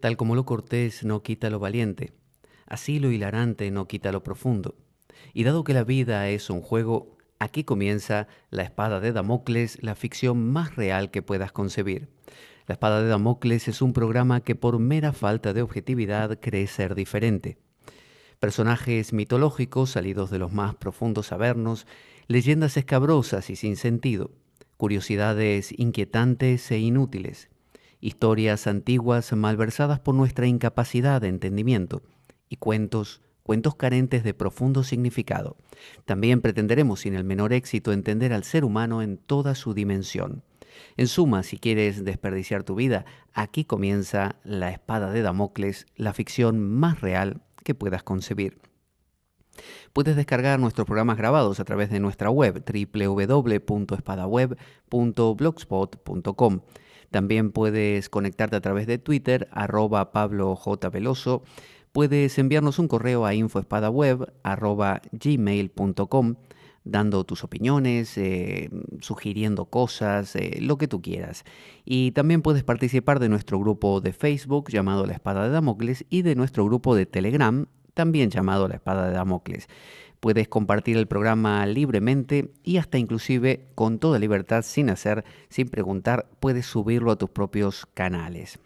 Tal como lo cortés no quita lo valiente, así lo hilarante no quita lo profundo. Y dado que la vida es un juego, aquí comienza La espada de Damocles, la ficción más real que puedas concebir. La espada de Damocles es un programa que por mera falta de objetividad cree ser diferente. Personajes mitológicos salidos de los más profundos avernos, leyendas escabrosas y sin sentido, curiosidades inquietantes e inútiles, historias antiguas malversadas por nuestra incapacidad de entendimiento y cuentos carentes de profundo significado. También pretenderemos sin el menor éxito entender al ser humano en toda su dimensión. En suma, si quieres desperdiciar tu vida, aquí comienza La espada de Damocles, la ficción más real que puedas concebir. Puedes descargar nuestros programas grabados a través de nuestra web www.espadaweb.blogspot.com. También puedes conectarte a través de Twitter, @PabloJVeloso. Puedes enviarnos un correo a info@gmail.com dando tus opiniones, sugiriendo cosas, lo que tú quieras. Y también puedes participar de nuestro grupo de Facebook llamado La Espada de Damocles y de nuestro grupo de Telegram también llamado La Espada de Damocles. Puedes compartir el programa libremente y hasta inclusive con toda libertad, sin preguntar, puedes subirlo a tus propios canales.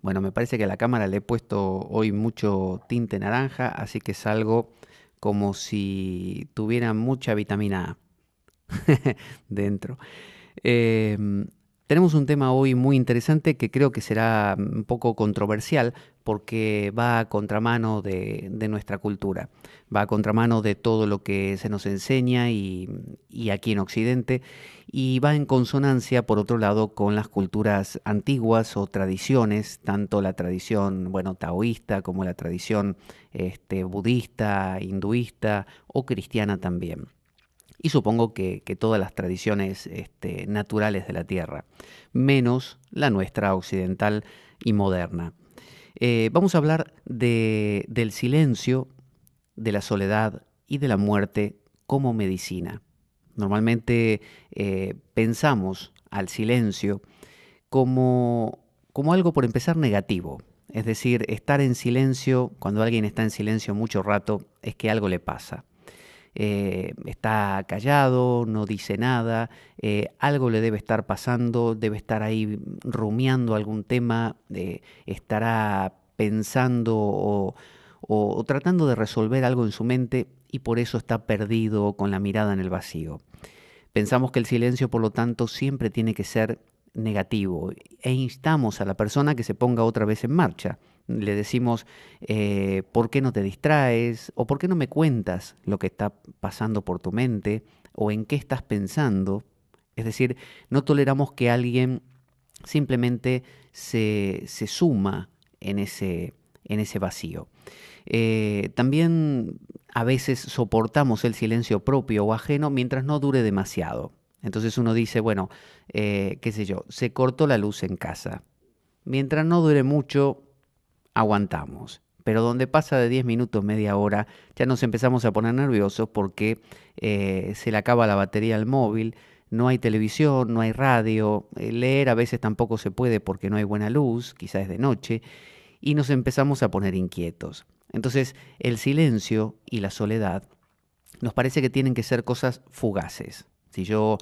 Bueno, me parece que a la cámara le he puesto hoy mucho tinte naranja, así que salgo como si tuviera mucha vitamina A dentro. Eh, Tenemos un tema hoy muy interesante que creo que será un poco controversial porque va a contramano de nuestra cultura, va a contramano de todo lo que se nos enseña y aquí en Occidente, y va en consonancia, por otro lado, con las culturas antiguas o tradiciones, tanto la tradición, bueno, taoísta como la tradición budista, hinduista o cristiana también. Y supongo que todas las tradiciones naturales de la Tierra, menos la nuestra occidental y moderna. Vamos a hablar del silencio, de la soledad y de la muerte como medicina. Normalmente pensamos al silencio como algo por empezar negativo. Es decir, estar en silencio, cuando alguien está en silencio mucho rato, es que algo le pasa. Está callado, no dice nada, algo le debe estar pasando, debe estar ahí rumiando algún tema, estará pensando o tratando de resolver algo en su mente y por eso está perdido con la mirada en el vacío. Pensamos que el silencio, por lo tanto, siempre tiene que ser negativo e instamos a la persona que se ponga otra vez en marcha. Le decimos, ¿por qué no te distraes? ¿O por qué no me cuentas lo que está pasando por tu mente? ¿O en qué estás pensando? Es decir, no toleramos que alguien simplemente se suma en ese vacío. También a veces soportamos el silencio propio o ajeno mientras no dure demasiado. Entonces uno dice, bueno, qué sé yo, se cortó la luz en casa. Mientras no dure mucho, aguantamos. Pero donde pasa de 10 minutos, media hora, ya nos empezamos a poner nerviosos porque se le acaba la batería al móvil, no hay televisión, no hay radio, leer a veces tampoco se puede porque no hay buena luz, quizás es de noche, y nos empezamos a poner inquietos. Entonces, el silencio y la soledad nos parece que tienen que ser cosas fugaces. Si yo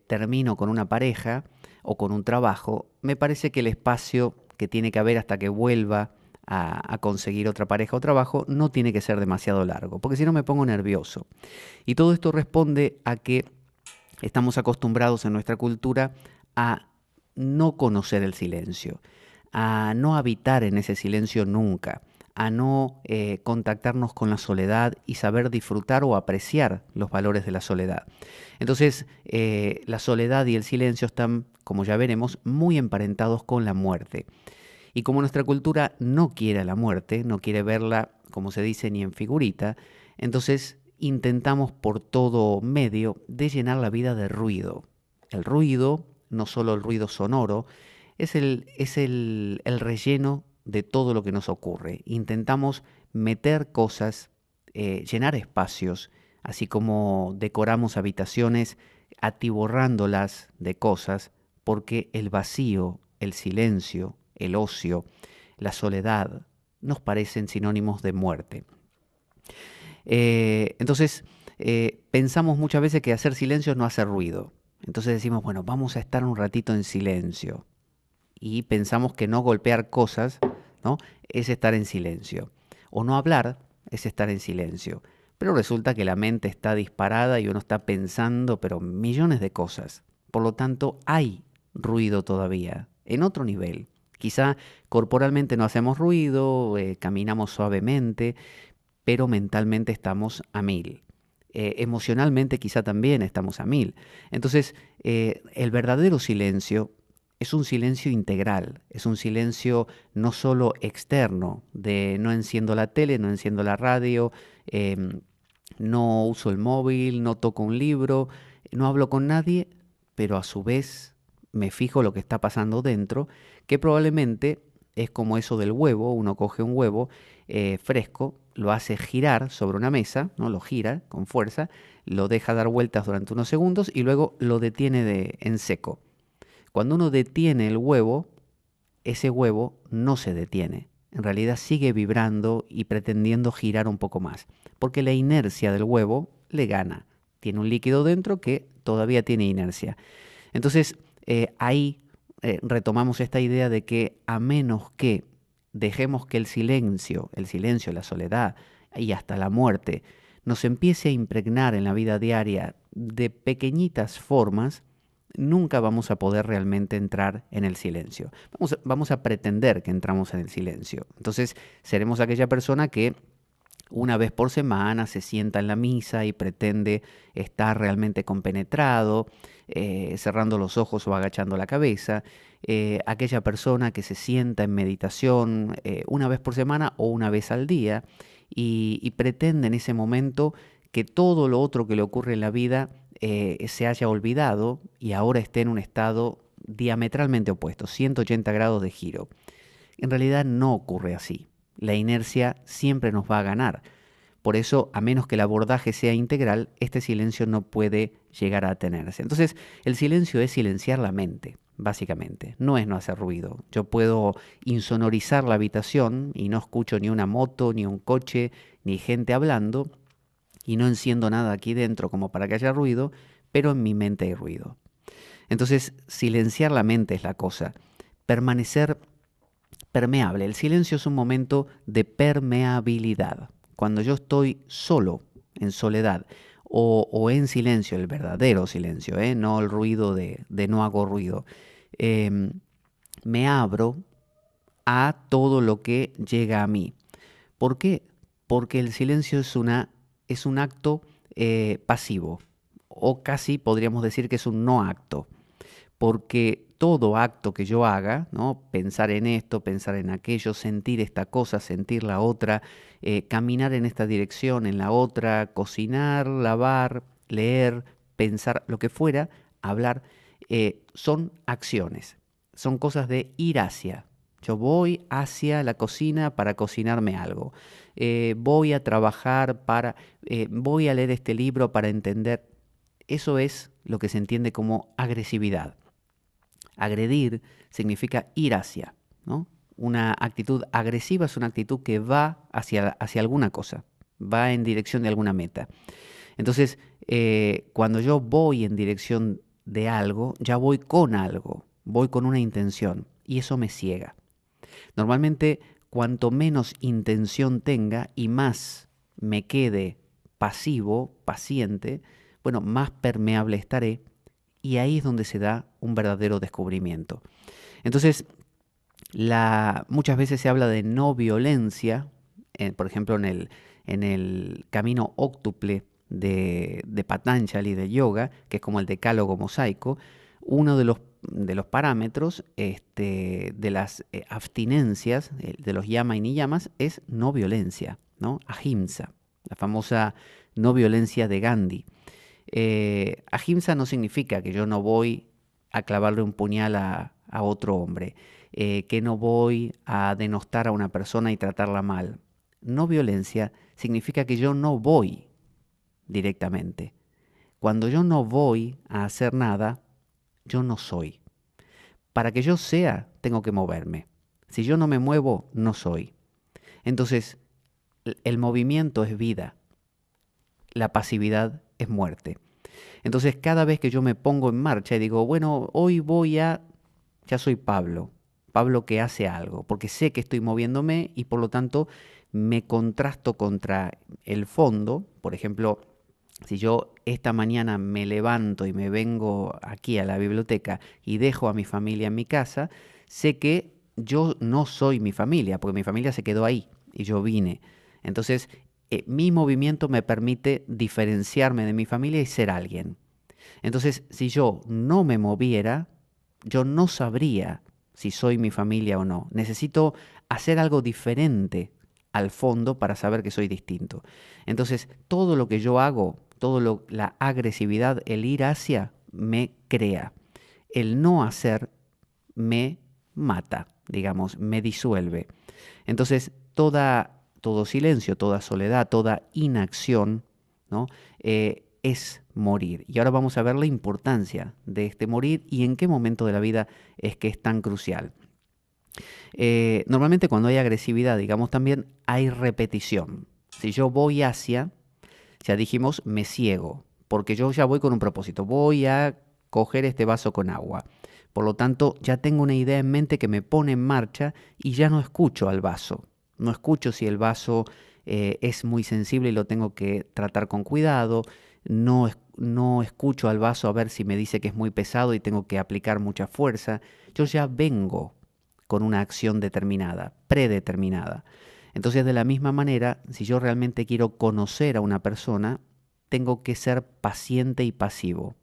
termino con una pareja o con un trabajo, me parece que el espacio que tiene que haber hasta que vuelva a conseguir otra pareja o trabajo no tiene que ser demasiado largo, porque si no me pongo nervioso. Y todo esto responde a que estamos acostumbrados en nuestra cultura a no conocer el silencio, a no habitar en ese silencio nunca, a no contactarnos con la soledad y saber disfrutar o apreciar los valores de la soledad. Entonces, la soledad y el silencio están, como ya veremos, muy emparentados con la muerte. Y como nuestra cultura no quiere la muerte, no quiere verla, como se dice, ni en figurita, entonces intentamos por todo medio de llenar la vida de ruido. El ruido, no solo el ruido sonoro, es el relleno de todo lo que nos ocurre. Intentamos meter cosas, llenar espacios, así como decoramos habitaciones atiborrándolas de cosas, porque el vacío, el silencio, el ocio, la soledad, nos parecen sinónimos de muerte. Entonces, pensamos muchas veces que hacer silencio es no hacer ruido. Entonces decimos, bueno, vamos a estar un ratito en silencio. Y pensamos que no golpear cosas, ¿no?, es estar en silencio. O no hablar es estar en silencio. Pero resulta que la mente está disparada y uno está pensando, pero millones de cosas. Por lo tanto, hay ruido todavía, en otro nivel. Quizá corporalmente no hacemos ruido, caminamos suavemente, pero mentalmente estamos a mil. Emocionalmente quizá también estamos a mil. Entonces, el verdadero silencio es un silencio integral, es un silencio no solo externo, de no enciendo la tele, no enciendo la radio, no uso el móvil, no toco un libro, no hablo con nadie, pero a su vez me fijo lo que está pasando dentro, que probablemente es como eso del huevo. Uno coge un huevo fresco, lo hace girar sobre una mesa, ¿no?, lo gira con fuerza, lo deja dar vueltas durante unos segundos y luego lo detiene en seco. Cuando uno detiene el huevo, ese huevo no se detiene. En realidad sigue vibrando y pretendiendo girar un poco más, porque la inercia del huevo le gana. Tiene un líquido dentro que todavía tiene inercia. Entonces, ahí retomamos esta idea de que a menos que dejemos que el silencio, la soledad y hasta la muerte nos empiece a impregnar en la vida diaria de pequeñitas formas, nunca vamos a poder realmente entrar en el silencio. Vamos a pretender que entramos en el silencio. Entonces, seremos aquella persona que una vez por semana se sienta en la misa y pretende estar realmente compenetrado, cerrando los ojos o agachando la cabeza. Aquella persona que se sienta en meditación una vez por semana o una vez al día y pretende en ese momento que todo lo otro que le ocurre en la vida se haya olvidado y ahora esté en un estado diametralmente opuesto, 180 grados de giro. En realidad no ocurre así. La inercia siempre nos va a ganar. Por eso, a menos que el abordaje sea integral, este silencio no puede llegar a tenerse. Entonces, el silencio es silenciar la mente, básicamente. No es no hacer ruido. Yo puedo insonorizar la habitación y no escucho ni una moto, ni un coche, ni gente hablando, y no enciendo nada aquí dentro como para que haya ruido, pero en mi mente hay ruido. Entonces, silenciar la mente es la cosa. Permanecer permeable. El silencio es un momento de permeabilidad. Cuando yo estoy solo, en soledad, o en silencio, el verdadero silencio, no el ruido de no hago ruido, eh, me abro a todo lo que llega a mí. ¿Por qué? Porque el silencio es un acto pasivo, o casi podríamos decir que es un no acto, porque todo acto que yo haga, ¿no?, pensar en esto, pensar en aquello, sentir esta cosa, sentir la otra, caminar en esta dirección, en la otra, cocinar, lavar, leer, pensar, lo que fuera, hablar, son acciones, son cosas de ir hacia. Yo voy hacia la cocina para cocinarme algo. Voy a trabajar voy a leer este libro para entender. Eso es lo que se entiende como agresividad. Agredir significa ir hacia, ¿no? Una actitud agresiva es una actitud que va hacia alguna cosa, va en dirección de alguna meta. Entonces, cuando yo voy en dirección de algo, ya voy con una intención, y eso me ciega. Normalmente, cuanto menos intención tenga y más me quede pasivo, paciente, bueno, más permeable estaré, y ahí es donde se da un verdadero descubrimiento. Entonces, muchas veces se habla de no violencia, por ejemplo, en el camino óctuple de Patanjali de yoga, que es como el decálogo mosaico. Uno de los parámetros de las abstinencias, de los yama y niyamas, es no violencia, ¿no? Ahimsa, la famosa no violencia de Gandhi. Ahimsa no significa que yo no voy a clavarle un puñal a otro hombre, que no voy a denostar a una persona y tratarla mal. No violencia significa que yo no voy directamente. Cuando yo no voy a hacer nada, yo no soy. Para que yo sea, tengo que moverme. Si yo no me muevo, no soy. Entonces, el movimiento es vida, la pasividad es muerte. Entonces, cada vez que yo me pongo en marcha y digo, bueno, hoy ya soy Pablo, Pablo que hace algo, porque sé que estoy moviéndome y por lo tanto me contrasto contra el fondo. Por ejemplo, si yo esta mañana me levanto y me vengo aquí a la biblioteca y dejo a mi familia en mi casa, sé que yo no soy mi familia, porque mi familia se quedó ahí y yo vine. Entonces, mi movimiento me permite diferenciarme de mi familia y ser alguien. Entonces, si yo no me moviera, yo no sabría si soy mi familia o no. Necesito hacer algo diferente al fondo para saber que soy distinto. Entonces, todo lo que yo hago, la agresividad, el ir hacia, me crea. El no hacer me mata, digamos, me disuelve. Entonces, todo silencio, toda soledad, toda inacción, ¿no? Es morir. Y ahora vamos a ver la importancia de este morir y en qué momento de la vida es que es tan crucial. Normalmente cuando hay agresividad, digamos también, hay repetición. Si yo voy hacia, ya dijimos, me ciego, porque yo ya voy con un propósito, voy a coger este vaso con agua. Por lo tanto, ya tengo una idea en mente que me pone en marcha y ya no escucho al vaso. No escucho si el vaso es muy sensible y lo tengo que tratar con cuidado. No escucho al vaso a ver si me dice que es muy pesado y tengo que aplicar mucha fuerza. Yo ya vengo con una acción determinada, predeterminada. Entonces, de la misma manera, si yo realmente quiero conocer a una persona, tengo que ser paciente y pasivo,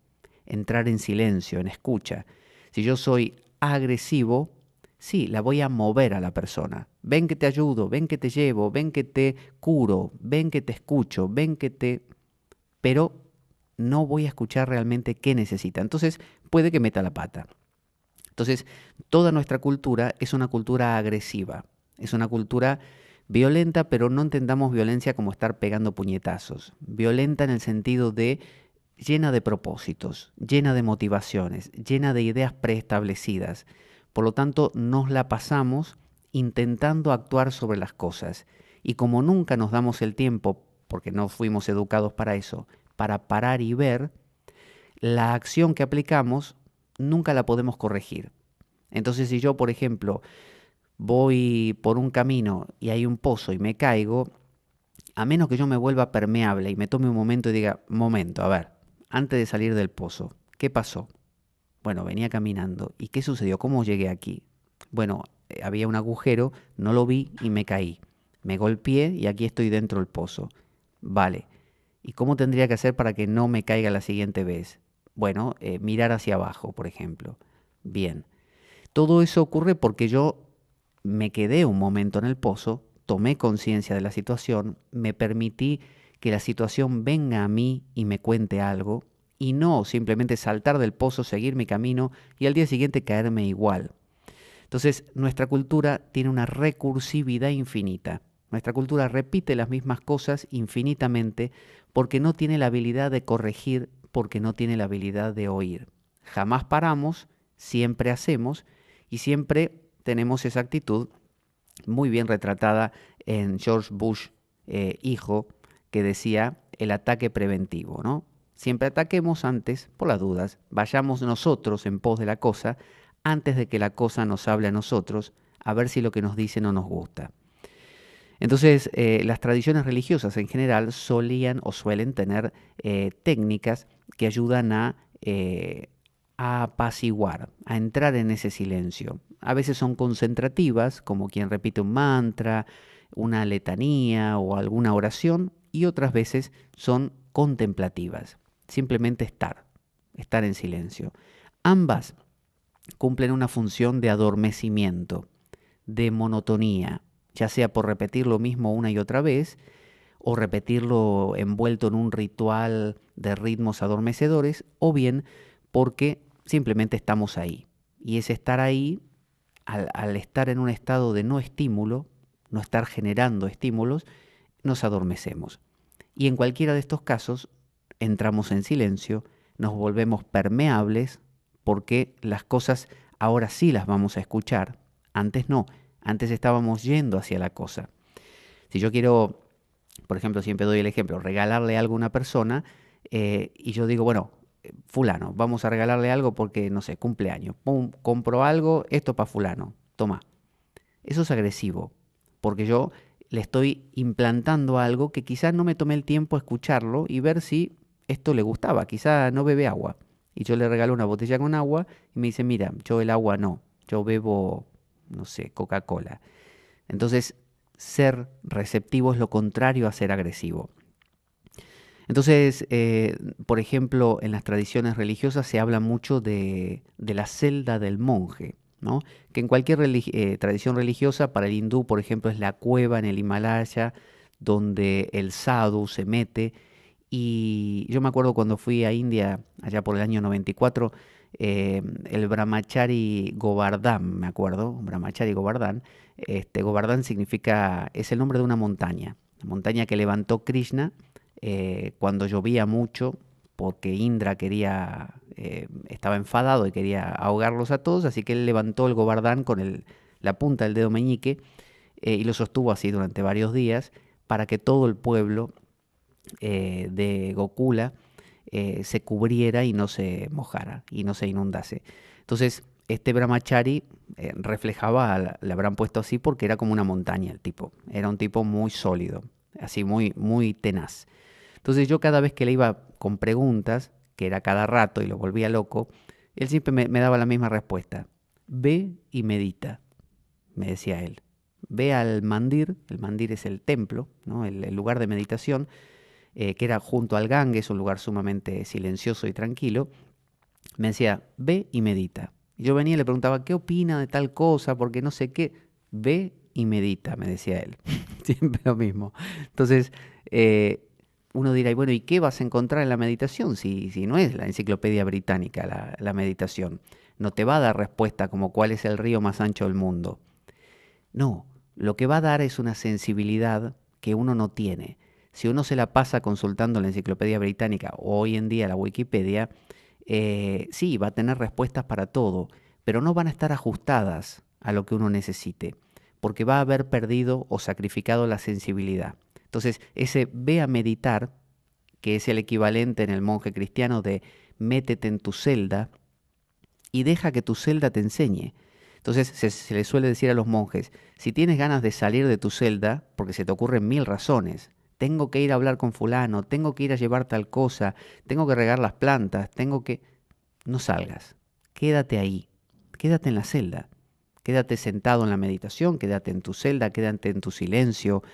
entrar en silencio, en escucha. Si yo soy agresivo, sí, la voy a mover a la persona. Ven que te ayudo, ven que te llevo, ven que te curo, ven que te escucho, ven que te... Pero no voy a escuchar realmente qué necesita. Entonces, puede que meta la pata. Entonces, toda nuestra cultura es una cultura agresiva, es una cultura violenta, pero no entendamos violencia como estar pegando puñetazos. Violenta en el sentido de llena de propósitos, llena de motivaciones, llena de ideas preestablecidas. Por lo tanto, nos la pasamos intentando actuar sobre las cosas. Y como nunca nos damos el tiempo, porque no fuimos educados para eso, para parar y ver, la acción que aplicamos nunca la podemos corregir. Entonces, si yo, por ejemplo, voy por un camino y hay un pozo y me caigo, a menos que yo me vuelva permeable y me tome un momento y diga, momento, a ver, antes de salir del pozo, ¿qué pasó? Bueno, venía caminando. ¿Y qué sucedió? ¿Cómo llegué aquí? Bueno, había un agujero, no lo vi y me caí. Me golpeé y aquí estoy dentro del pozo. Vale. ¿Y cómo tendría que hacer para que no me caiga la siguiente vez? Bueno, mirar hacia abajo, por ejemplo. Bien. Todo eso ocurre porque yo me quedé un momento en el pozo, tomé conciencia de la situación, me permití que la situación venga a mí y me cuente algo, y no simplemente saltar del pozo, seguir mi camino y al día siguiente caerme igual. Entonces, nuestra cultura tiene una recursividad infinita. Nuestra cultura repite las mismas cosas infinitamente porque no tiene la habilidad de corregir, porque no tiene la habilidad de oír. Jamás paramos, siempre hacemos y siempre tenemos esa actitud muy bien retratada en George Bush, hijo, que decía el ataque preventivo, ¿no? Siempre ataquemos antes, por las dudas, vayamos nosotros en pos de la cosa, antes de que la cosa nos hable a nosotros, a ver si lo que nos dice no nos gusta. Entonces, las tradiciones religiosas en general solían o suelen tener técnicas que ayudan a apaciguar, a entrar en ese silencio. A veces son concentrativas, como quien repite un mantra, una letanía o alguna oración, y otras veces son contemplativas, simplemente estar en silencio. Ambas cumplen una función de adormecimiento, de monotonía, ya sea por repetir lo mismo una y otra vez, o repetirlo envuelto en un ritual de ritmos adormecedores, o bien porque simplemente estamos ahí. Y ese estar ahí, al estar en un estado de no estímulo, no estar generando estímulos, nos adormecemos. Y en cualquiera de estos casos, entramos en silencio, nos volvemos permeables, porque las cosas ahora sí las vamos a escuchar, antes no. Antes estábamos yendo hacia la cosa. Si yo quiero, por ejemplo, siempre doy el ejemplo, regalarle algo a una persona y yo digo, bueno, fulano, vamos a regalarle algo porque, no sé, cumpleaños. Pum, compro algo, esto para fulano, toma. Eso es agresivo, porque yo le estoy implantando algo que quizás no me tomé el tiempo a escucharlo y ver si esto le gustaba. Quizás no bebe agua. Y yo le regalo una botella con agua y me dice, mira, yo el agua no, yo bebo, no sé, Coca-Cola. Entonces, ser receptivo es lo contrario a ser agresivo. Entonces, por ejemplo, en las tradiciones religiosas se habla mucho de la celda del monje, ¿no? Que en cualquier tradición religiosa, para el hindú, por ejemplo, es la cueva en el Himalaya donde el sadhu se mete. Y yo me acuerdo cuando fui a India, allá por el año 94, el Brahmachari Govardhan, me acuerdo, Brahmachari Govardhan. Govardhan significa, es el nombre de una montaña, la montaña que levantó Krishna cuando llovía mucho, porque Indra estaba enfadado y quería ahogarlos a todos, así que él levantó el Govardhan con la punta del dedo meñique y lo sostuvo así durante varios días para que todo el pueblo de Gokula se cubriera y no se mojara y no se inundase. Entonces, este Brahmachari reflejaba, le habrán puesto así porque era como una montaña el tipo, era un tipo muy sólido, así muy, muy tenaz. Entonces yo cada vez que le iba con preguntas, que era cada rato y lo volvía loco, él siempre me daba la misma respuesta. Ve y medita, me decía él. Ve al mandir, el mandir es el templo, ¿no? El lugar de meditación, que era junto al Ganges, un lugar sumamente silencioso y tranquilo. Me decía, ve y medita. Y yo venía y le preguntaba, ¿qué opina de tal cosa? Porque no sé qué. Ve y medita, me decía él. Siempre lo mismo. Entonces, uno dirá, y bueno, ¿y qué vas a encontrar en la meditación? Si no es la enciclopedia británica la meditación. No te va a dar respuesta como cuál es el río más ancho del mundo. No, lo que va a dar es una sensibilidad que uno no tiene. Si uno se la pasa consultando la enciclopedia británica o hoy en día la Wikipedia, sí, va a tener respuestas para todo, pero no van a estar ajustadas a lo que uno necesite, porque va a haber perdido o sacrificado la sensibilidad. Entonces, ese ve a meditar, que es el equivalente en el monje cristiano de métete en tu celda y deja que tu celda te enseñe. Entonces se le suele decir a los monjes, si tienes ganas de salir de tu celda, porque se te ocurren mil razones, tengo que ir a hablar con fulano, tengo que ir a llevar tal cosa, tengo que regar las plantas, tengo que... No salgas, quédate ahí, quédate en la celda, quédate sentado en la meditación, quédate en tu celda, quédate en tu silencio.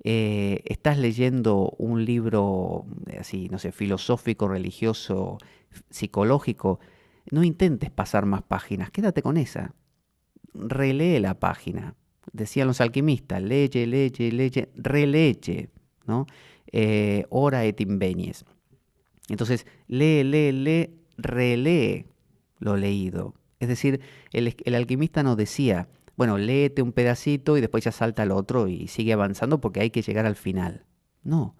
Estás leyendo un libro así, no sé, filosófico, religioso, psicológico, no intentes pasar más páginas, quédate con esa. Relee la página. Decían los alquimistas, leye, leye, leye, releche, ¿no? Ora et invenies. Entonces, lee, lee, lee, relee lo leído. Es decir, el alquimista nos decía, bueno, léete un pedacito y después ya salta al otro y sigue avanzando porque hay que llegar al final. No,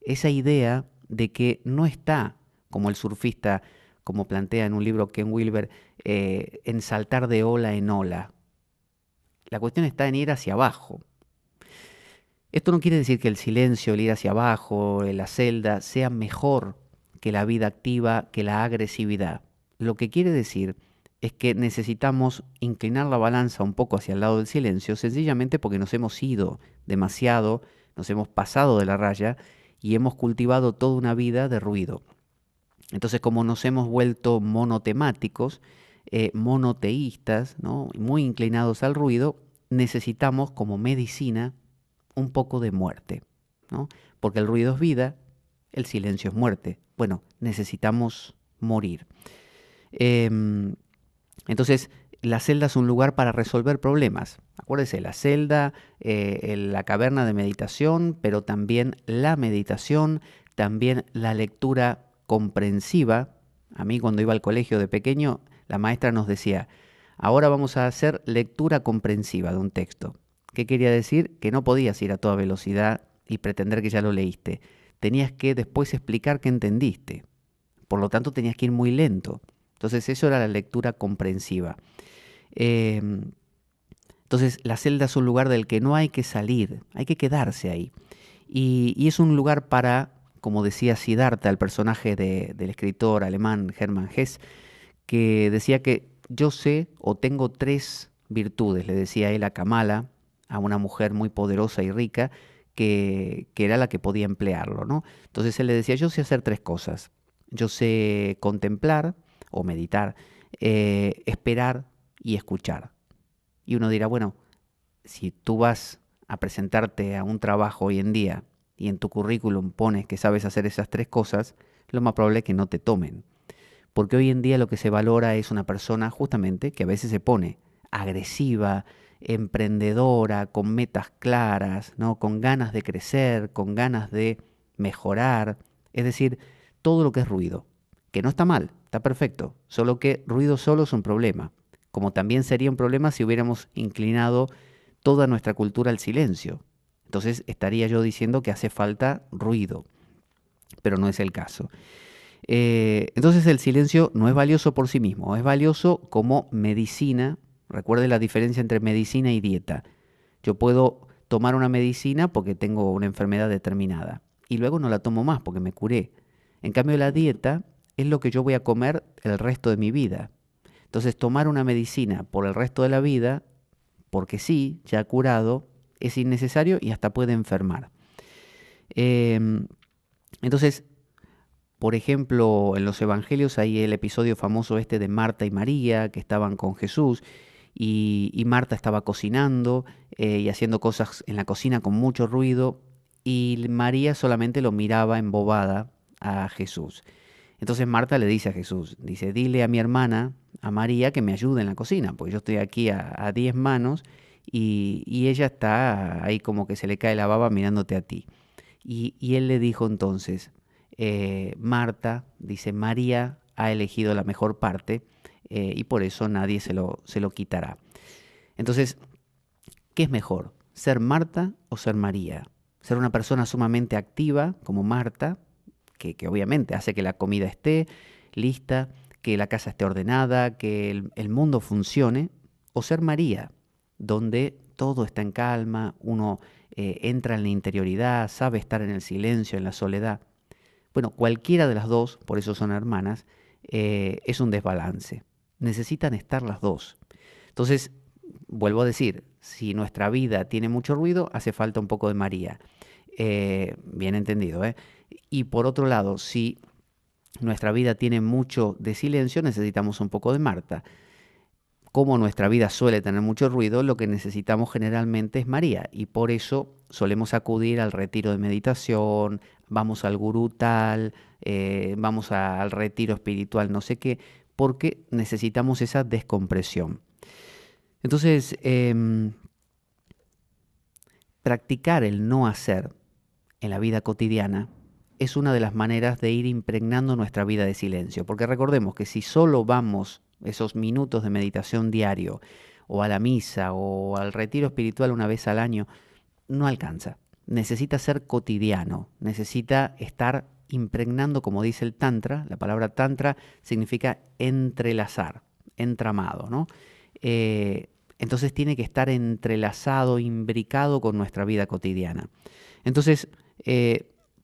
esa idea de que no está, como el surfista, como plantea en un libro Ken Wilber, en saltar de ola en ola. La cuestión está en ir hacia abajo. Esto no quiere decir que el silencio, el ir hacia abajo, la celda, sea mejor que la vida activa, que la agresividad. Lo que quiere decir es que necesitamos inclinar la balanza un poco hacia el lado del silencio, sencillamente porque nos hemos ido demasiado, nos hemos pasado de la raya y hemos cultivado toda una vida de ruido. Entonces, como nos hemos vuelto monotemáticos, monoteístas, ¿no? Muy inclinados al ruido, necesitamos como medicina un poco de muerte, ¿no? Porque el ruido es vida, el silencio es muerte. Bueno, necesitamos morir. Em, entonces, la celda es un lugar para resolver problemas. Acuérdese, la celda, la caverna de meditación, pero también la meditación, también la lectura comprensiva. A mí cuando iba al colegio de pequeño, la maestra nos decía, ahora vamos a hacer lectura comprensiva de un texto. ¿Qué quería decir? Que no podías ir a toda velocidad y pretender que ya lo leíste. Tenías que después explicar qué entendiste. Por lo tanto, tenías que ir muy lento. Entonces, eso era la lectura comprensiva. Eh, Entonces la celda es un lugar del que no hay que salir, hay que quedarse ahí. Y es un lugar para, como decía Siddhartha, el personaje del escritor alemán Hermann Hesse, que decía que yo sé o tengo tres virtudes, le decía él a Kamala, a una mujer muy poderosa y rica, que era la que podía emplearlo, ¿no? Entonces él le decía, yo sé hacer tres cosas. Yo sé contemplar o meditar, esperar y escuchar. Y uno dirá, bueno, si tú vas a presentarte a un trabajo hoy en día y en tu currículum pones que sabes hacer esas tres cosas, lo más probable es que no te tomen. Porque hoy en día lo que se valora es una persona justamente que a veces se pone agresiva, emprendedora, con metas claras, ¿no? Con ganas de crecer, con ganas de mejorar. Es decir, todo lo que es ruido, que no está mal, está perfecto, solo que ruido solo es un problema, como también sería un problema si hubiéramos inclinado toda nuestra cultura al silencio. Entonces estaría yo diciendo que hace falta ruido, pero no es el caso. Entonces el silencio no es valioso por sí mismo, es valioso como medicina. Recuerde la diferencia entre medicina y dieta. Yo puedo tomar una medicina porque tengo una enfermedad determinada y luego no la tomo más porque me curé. En cambio la dieta es lo que yo voy a comer el resto de mi vida. Entonces tomar una medicina por el resto de la vida, porque sí, ya curado, es innecesario y hasta puede enfermar. Eh, entonces, por ejemplo, en los evangelios hay el episodio famoso este de Marta y María, que estaban con Jesús, y Marta estaba cocinando y haciendo cosas en la cocina con mucho ruido, y María solamente lo miraba embobada a Jesús. Entonces Marta le dice a Jesús, dice, dile a mi hermana, a María, que me ayude en la cocina, porque yo estoy aquí a 10 manos y ella está ahí como que se le cae la baba mirándote a ti. Y él le dijo entonces, Marta, dice, María ha elegido la mejor parte y por eso nadie se lo quitará. Entonces, ¿qué es mejor? ¿Ser Marta o ser María? Ser una persona sumamente activa como Marta, que obviamente hace que la comida esté lista, que la casa esté ordenada, que el mundo funcione, o ser María, donde todo está en calma, uno entra en la interioridad, sabe estar en el silencio, en la soledad. Bueno, cualquiera de las dos, por eso son hermanas, es un desbalance. Necesitan estar las dos. Entonces, vuelvo a decir, si nuestra vida tiene mucho ruido, hace falta un poco de María. Bien entendido, ¿eh? Y por otro lado, si nuestra vida tiene mucho de silencio, necesitamos un poco de Marta. Como nuestra vida suele tener mucho ruido, lo que necesitamos generalmente es María. Y por eso solemos acudir al retiro de meditación, vamos al gurú tal, vamos al retiro espiritual no sé qué, porque necesitamos esa descompresión. Entonces, practicar el no hacer en la vida cotidiana es una de las maneras de ir impregnando nuestra vida de silencio. Porque recordemos que si solo vamos esos minutos de meditación diario, o a la misa, o al retiro espiritual una vez al año, no alcanza. Necesita ser cotidiano, necesita estar impregnando, como dice el Tantra. La palabra Tantra significa entrelazar, entramado, ¿no? Entonces tiene que estar entrelazado, imbricado con nuestra vida cotidiana. Entonces,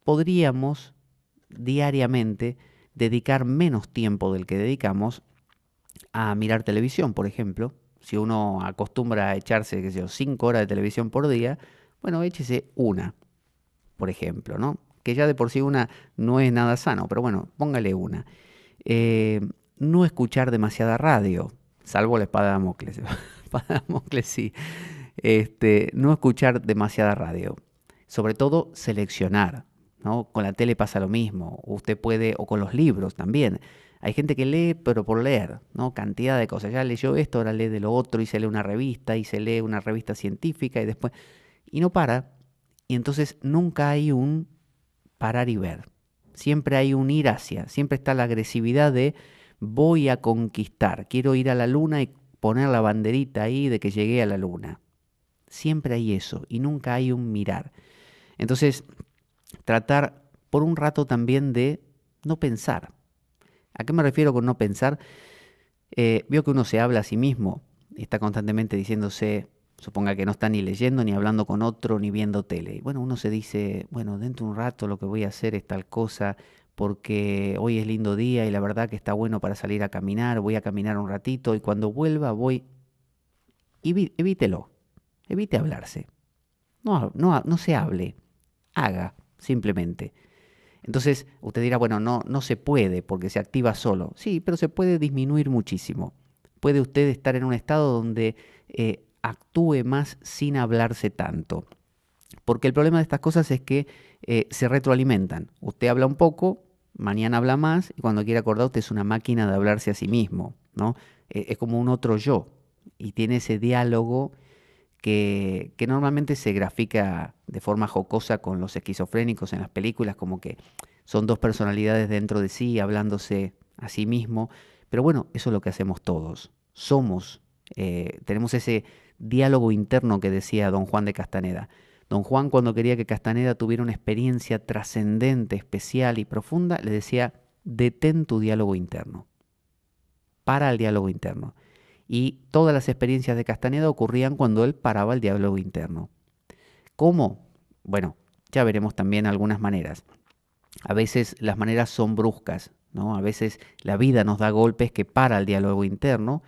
podríamos diariamente dedicar menos tiempo del que dedicamos a mirar televisión, por ejemplo. Si uno acostumbra a echarse, qué sé yo, 5 horas de televisión por día, bueno, échese una, por ejemplo, ¿no? Que ya de por sí una no es nada sano, pero bueno, póngale una. Eh, no escuchar demasiada radio, salvo la espada de Damocles. Espada de Damocles sí. No escuchar demasiada radio. Sobre todo seleccionar, ¿no? Con la tele pasa lo mismo. Usted puede, o con los libros también. Hay gente que lee, pero por leer, ¿no? Cantidad de cosas. Ya leyó esto, ahora lee de lo otro, y se lee una revista, y se lee una revista científica, y después. Y no para. Y entonces nunca hay un parar y ver. Siempre hay un ir hacia. Siempre está la agresividad de voy a conquistar. Quiero ir a la luna y poner la banderita ahí de que llegué a la luna. Siempre hay eso y nunca hay un mirar. Entonces, tratar por un rato también de no pensar. ¿A qué me refiero con no pensar? Veo que uno se habla a sí mismo, está constantemente diciéndose, Suponga que no está ni leyendo, ni hablando con otro, ni viendo tele. Y bueno, uno se dice, bueno, dentro de un rato lo que voy a hacer es tal cosa, porque hoy es lindo día y la verdad que está bueno para salir a caminar, voy a caminar un ratito y cuando vuelva voy... Evítelo, evite hablarse. No se hable, haga simplemente. Entonces usted dirá, bueno, no se puede porque se activa solo. Sí, pero se puede disminuir muchísimo. Puede usted estar en un estado donde actúe más sin hablarse tanto. Porque el problema de estas cosas es que se retroalimentan. Usted habla un poco, mañana habla más, y cuando quiere acordar usted es una máquina de hablarse a sí mismo, ¿no? Es como un otro yo. Y tiene ese diálogo que normalmente se grafica de forma jocosa con los esquizofrénicos en las películas, como que son dos personalidades dentro de sí, hablándose a sí mismo. Pero bueno, eso es lo que hacemos todos. Tenemos ese diálogo interno que decía don Juan de Castaneda. Don Juan, cuando quería que Castaneda tuviera una experiencia trascendente, especial y profunda, le decía, detén tu diálogo interno. Para el diálogo interno. Y todas las experiencias de Castaneda ocurrían cuando él paraba el diálogo interno. ¿Cómo? Bueno, ya veremos también algunas maneras. A veces las maneras son bruscas, ¿no? A veces la vida nos da golpes que para el diálogo interno,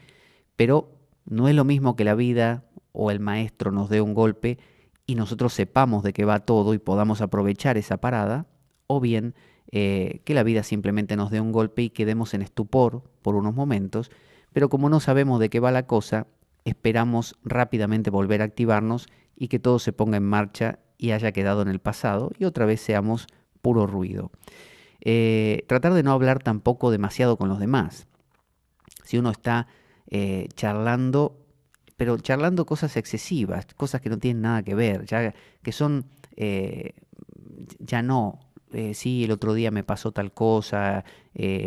pero no es lo mismo que la vida o el maestro nos dé un golpe y nosotros sepamos de qué va todo y podamos aprovechar esa parada, o bien que la vida simplemente nos dé un golpe y quedemos en estupor por unos momentos, pero como no sabemos de qué va la cosa, esperamos rápidamente volver a activarnos y que todo se ponga en marcha y haya quedado en el pasado y otra vez seamos puro ruido. Tratar de no hablar tampoco demasiado con los demás. Si uno está charlando, pero charlando cosas excesivas, cosas que no tienen nada que ver, ya que son, ya no, sí, el otro día me pasó tal cosa,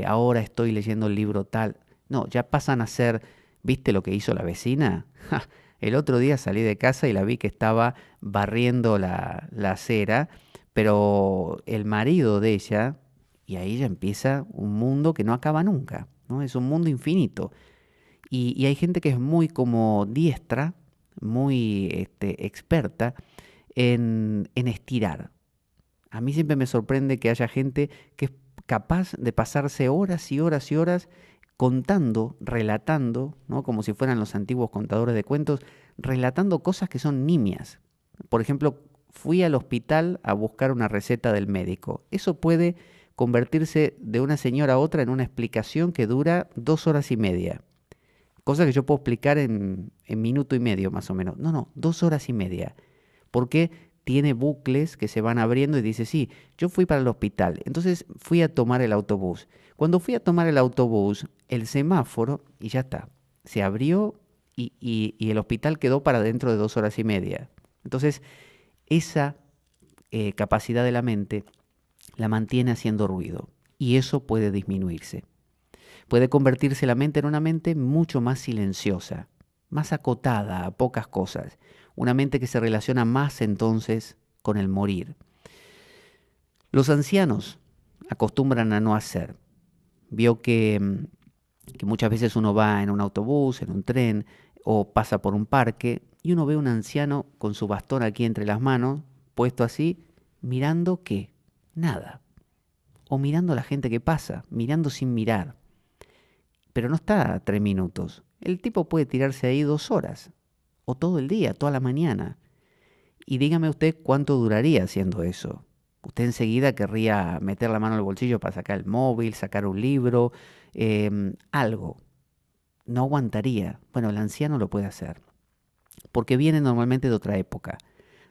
ahora estoy leyendo el libro tal. No, ya pasan a ser, ¿viste lo que hizo la vecina? Ja, el otro día salí de casa y la vi que estaba barriendo la acera, pero el marido de ella, y ahí ya empieza un mundo que no acaba nunca, ¿no? Es un mundo infinito. Y hay gente que es muy como diestra, muy experta en estirar. A mí siempre me sorprende que haya gente que es capaz de pasarse horas y horas y horas contando, relatando, ¿no? Como si fueran los antiguos contadores de cuentos, relatando cosas que son nimias. Por ejemplo, fui al hospital a buscar una receta del médico. Eso puede convertirse de una señora a otra en una explicación que dura 2 horas y media. Cosa que yo puedo explicar en minuto y medio más o menos. No, 2 horas y media. Porque tiene bucles que se van abriendo y dice, sí, yo fui para el hospital, entonces fui a tomar el autobús. Cuando fui a tomar el autobús, el semáforo, y ya está, se abrió y el hospital quedó para dentro de 2 horas y media. Entonces, esa capacidad de la mente la mantiene haciendo ruido y eso puede disminuirse. Puede convertirse la mente en una mente mucho más silenciosa, más acotada a pocas cosas, una mente que se relaciona más entonces con el morir. Los ancianos acostumbran a no hacer. Vio que muchas veces uno va en un autobús, en un tren o pasa por un parque y uno ve a un anciano con su bastón aquí entre las manos, puesto así, mirando qué, nada. O mirando a la gente que pasa, mirando sin mirar. Pero no está 3 minutos. El tipo puede tirarse ahí 2 horas. O todo el día, toda la mañana. Y dígame usted cuánto duraría haciendo eso. Usted enseguida querría meter la mano al bolsillo para sacar el móvil, sacar un libro, algo. No aguantaría. Bueno, el anciano lo puede hacer. Porque viene normalmente de otra época,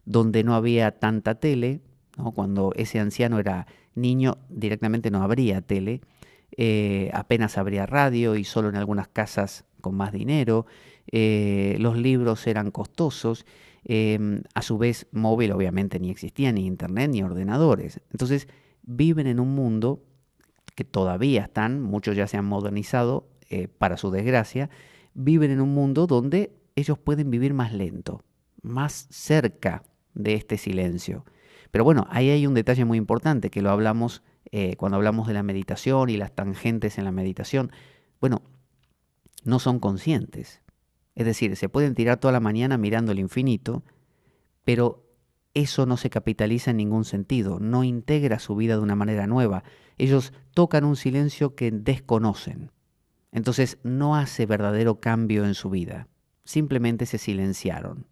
donde no había tanta tele, ¿no? Cuando ese anciano era niño, directamente no habría tele. Apenas habría radio y solo en algunas casas con más dinero. Los libros eran costosos. A su vez, móvil obviamente ni existía, ni internet, ni ordenadores. Entonces, viven en un mundo que todavía están, muchos ya se han modernizado, para su desgracia, viven en un mundo donde ellos pueden vivir más lento, más cerca de este silencio. Pero bueno, ahí hay un detalle muy importante que lo hablamos cuando hablamos de la meditación y las tangentes en la meditación. Bueno, no son conscientes. Es decir, se pueden tirar toda la mañana mirando el infinito, pero eso no se capitaliza en ningún sentido, no integra su vida de una manera nueva. Ellos tocan un silencio que desconocen. Entonces no hace verdadero cambio en su vida. Simplemente se silenciaron.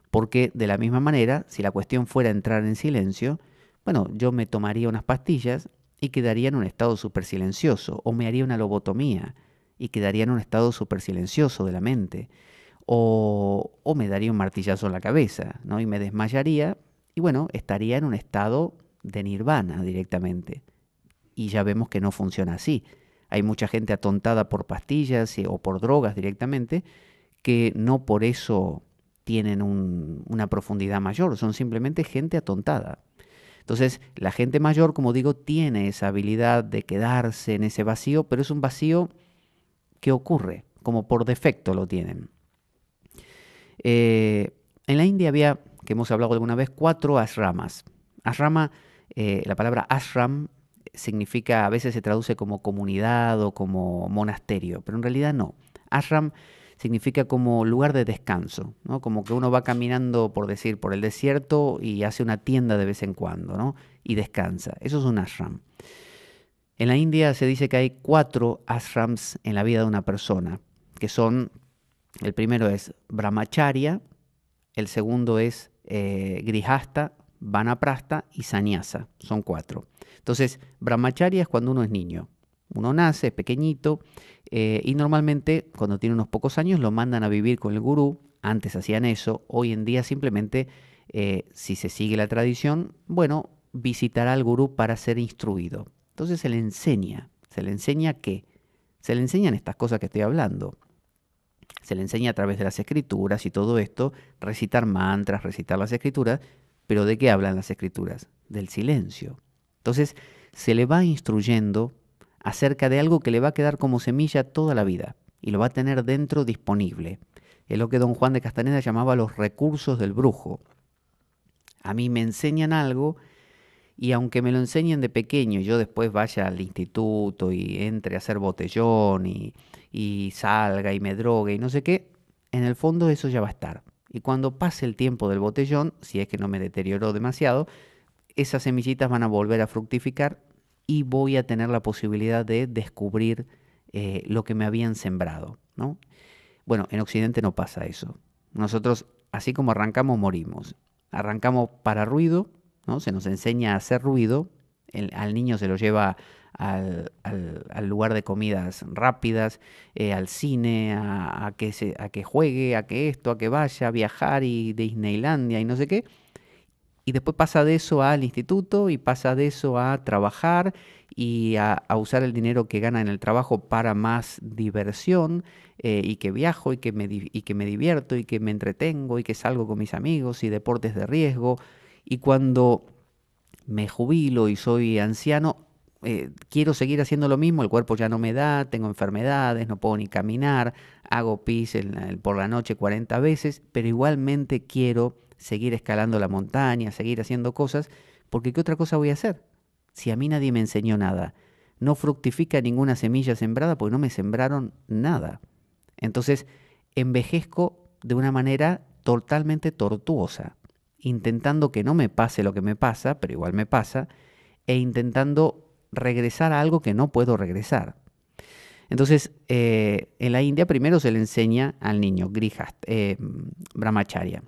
Porque de la misma manera, si la cuestión fuera entrar en silencio, bueno, yo me tomaría unas pastillas y quedaría en un estado súper silencioso, o me haría una lobotomía y quedaría en un estado súper silencioso de la mente, o me daría un martillazo en la cabeza, ¿no? Y me desmayaría, y bueno, estaría en un estado de nirvana directamente. Y ya vemos que no funciona así. Hay mucha gente atontada por pastillas o por drogas directamente, que no por eso tienen una profundidad mayor, son simplemente gente atontada. Entonces, la gente mayor, como digo, tiene esa habilidad de quedarse en ese vacío, pero es un vacío que ocurre, como por defecto lo tienen. En la India había, que hemos hablado alguna vez, 4 ashramas. Ashrama, la palabra ashram significa, a veces se traduce como comunidad o como monasterio, pero en realidad no. Ashram significa como lugar de descanso, ¿no? Como que uno va caminando, por decir, por el desierto y hace una tienda de vez en cuando, ¿no? Y descansa. Eso es un ashram. En la India se dice que hay 4 ashrams en la vida de una persona, que son, el primero es brahmacharya, el segundo es grihasta, vanaprastha y sannyasa. Son 4. Entonces, brahmacharya es cuando uno es niño. Uno nace, es pequeñito, y normalmente cuando tiene unos pocos años lo mandan a vivir con el gurú. Antes hacían eso, hoy en día simplemente, si se sigue la tradición, bueno, visitará al gurú para ser instruido. Entonces se le enseña qué, se le enseñan estas cosas que estoy hablando. Se le enseña a través de las escrituras y todo esto, recitar mantras, recitar las escrituras, pero ¿de qué hablan las escrituras? Del silencio. Entonces se le va instruyendo acerca de algo que le va a quedar como semilla toda la vida y lo va a tener dentro disponible. Es lo que don Juan de Castaneda llamaba los recursos del brujo. A mí me enseñan algo y aunque me lo enseñen de pequeño y yo después vaya al instituto y entre a hacer botellón y salga y me drogue y no sé qué, en el fondo eso ya va a estar. Y cuando pase el tiempo del botellón, si es que no me deterioró demasiado, esas semillitas van a volver a fructificar y voy a tener la posibilidad de descubrir lo que me habían sembrado, ¿no? Bueno, en Occidente no pasa eso. Nosotros, así como arrancamos, morimos. Arrancamos para ruido, ¿no? Se nos enseña a hacer ruido. Al niño se lo lleva al lugar de comidas rápidas, al cine, a que juegue, a que esto, a que vaya, a viajar y Disneylandia y no sé qué. Y después pasa de eso al instituto y pasa de eso a trabajar y a usar el dinero que gana en el trabajo para más diversión, y que viajo y que me divierto y que me entretengo y que salgo con mis amigos y deportes de riesgo. Y cuando me jubilo y soy anciano, quiero seguir haciendo lo mismo, el cuerpo ya no me da, tengo enfermedades, no puedo ni caminar, hago pis por la noche 40 veces, pero igualmente quiero seguir escalando la montaña, seguir haciendo cosas, porque ¿qué otra cosa voy a hacer? Si a mí nadie me enseñó nada, no fructifica ninguna semilla sembrada porque no me sembraron nada. Entonces, envejezco de una manera totalmente tortuosa, intentando que no me pase lo que me pasa, pero igual me pasa, e intentando regresar a algo que no puedo regresar. Entonces, en la India primero se le enseña al niño, brahmacharya.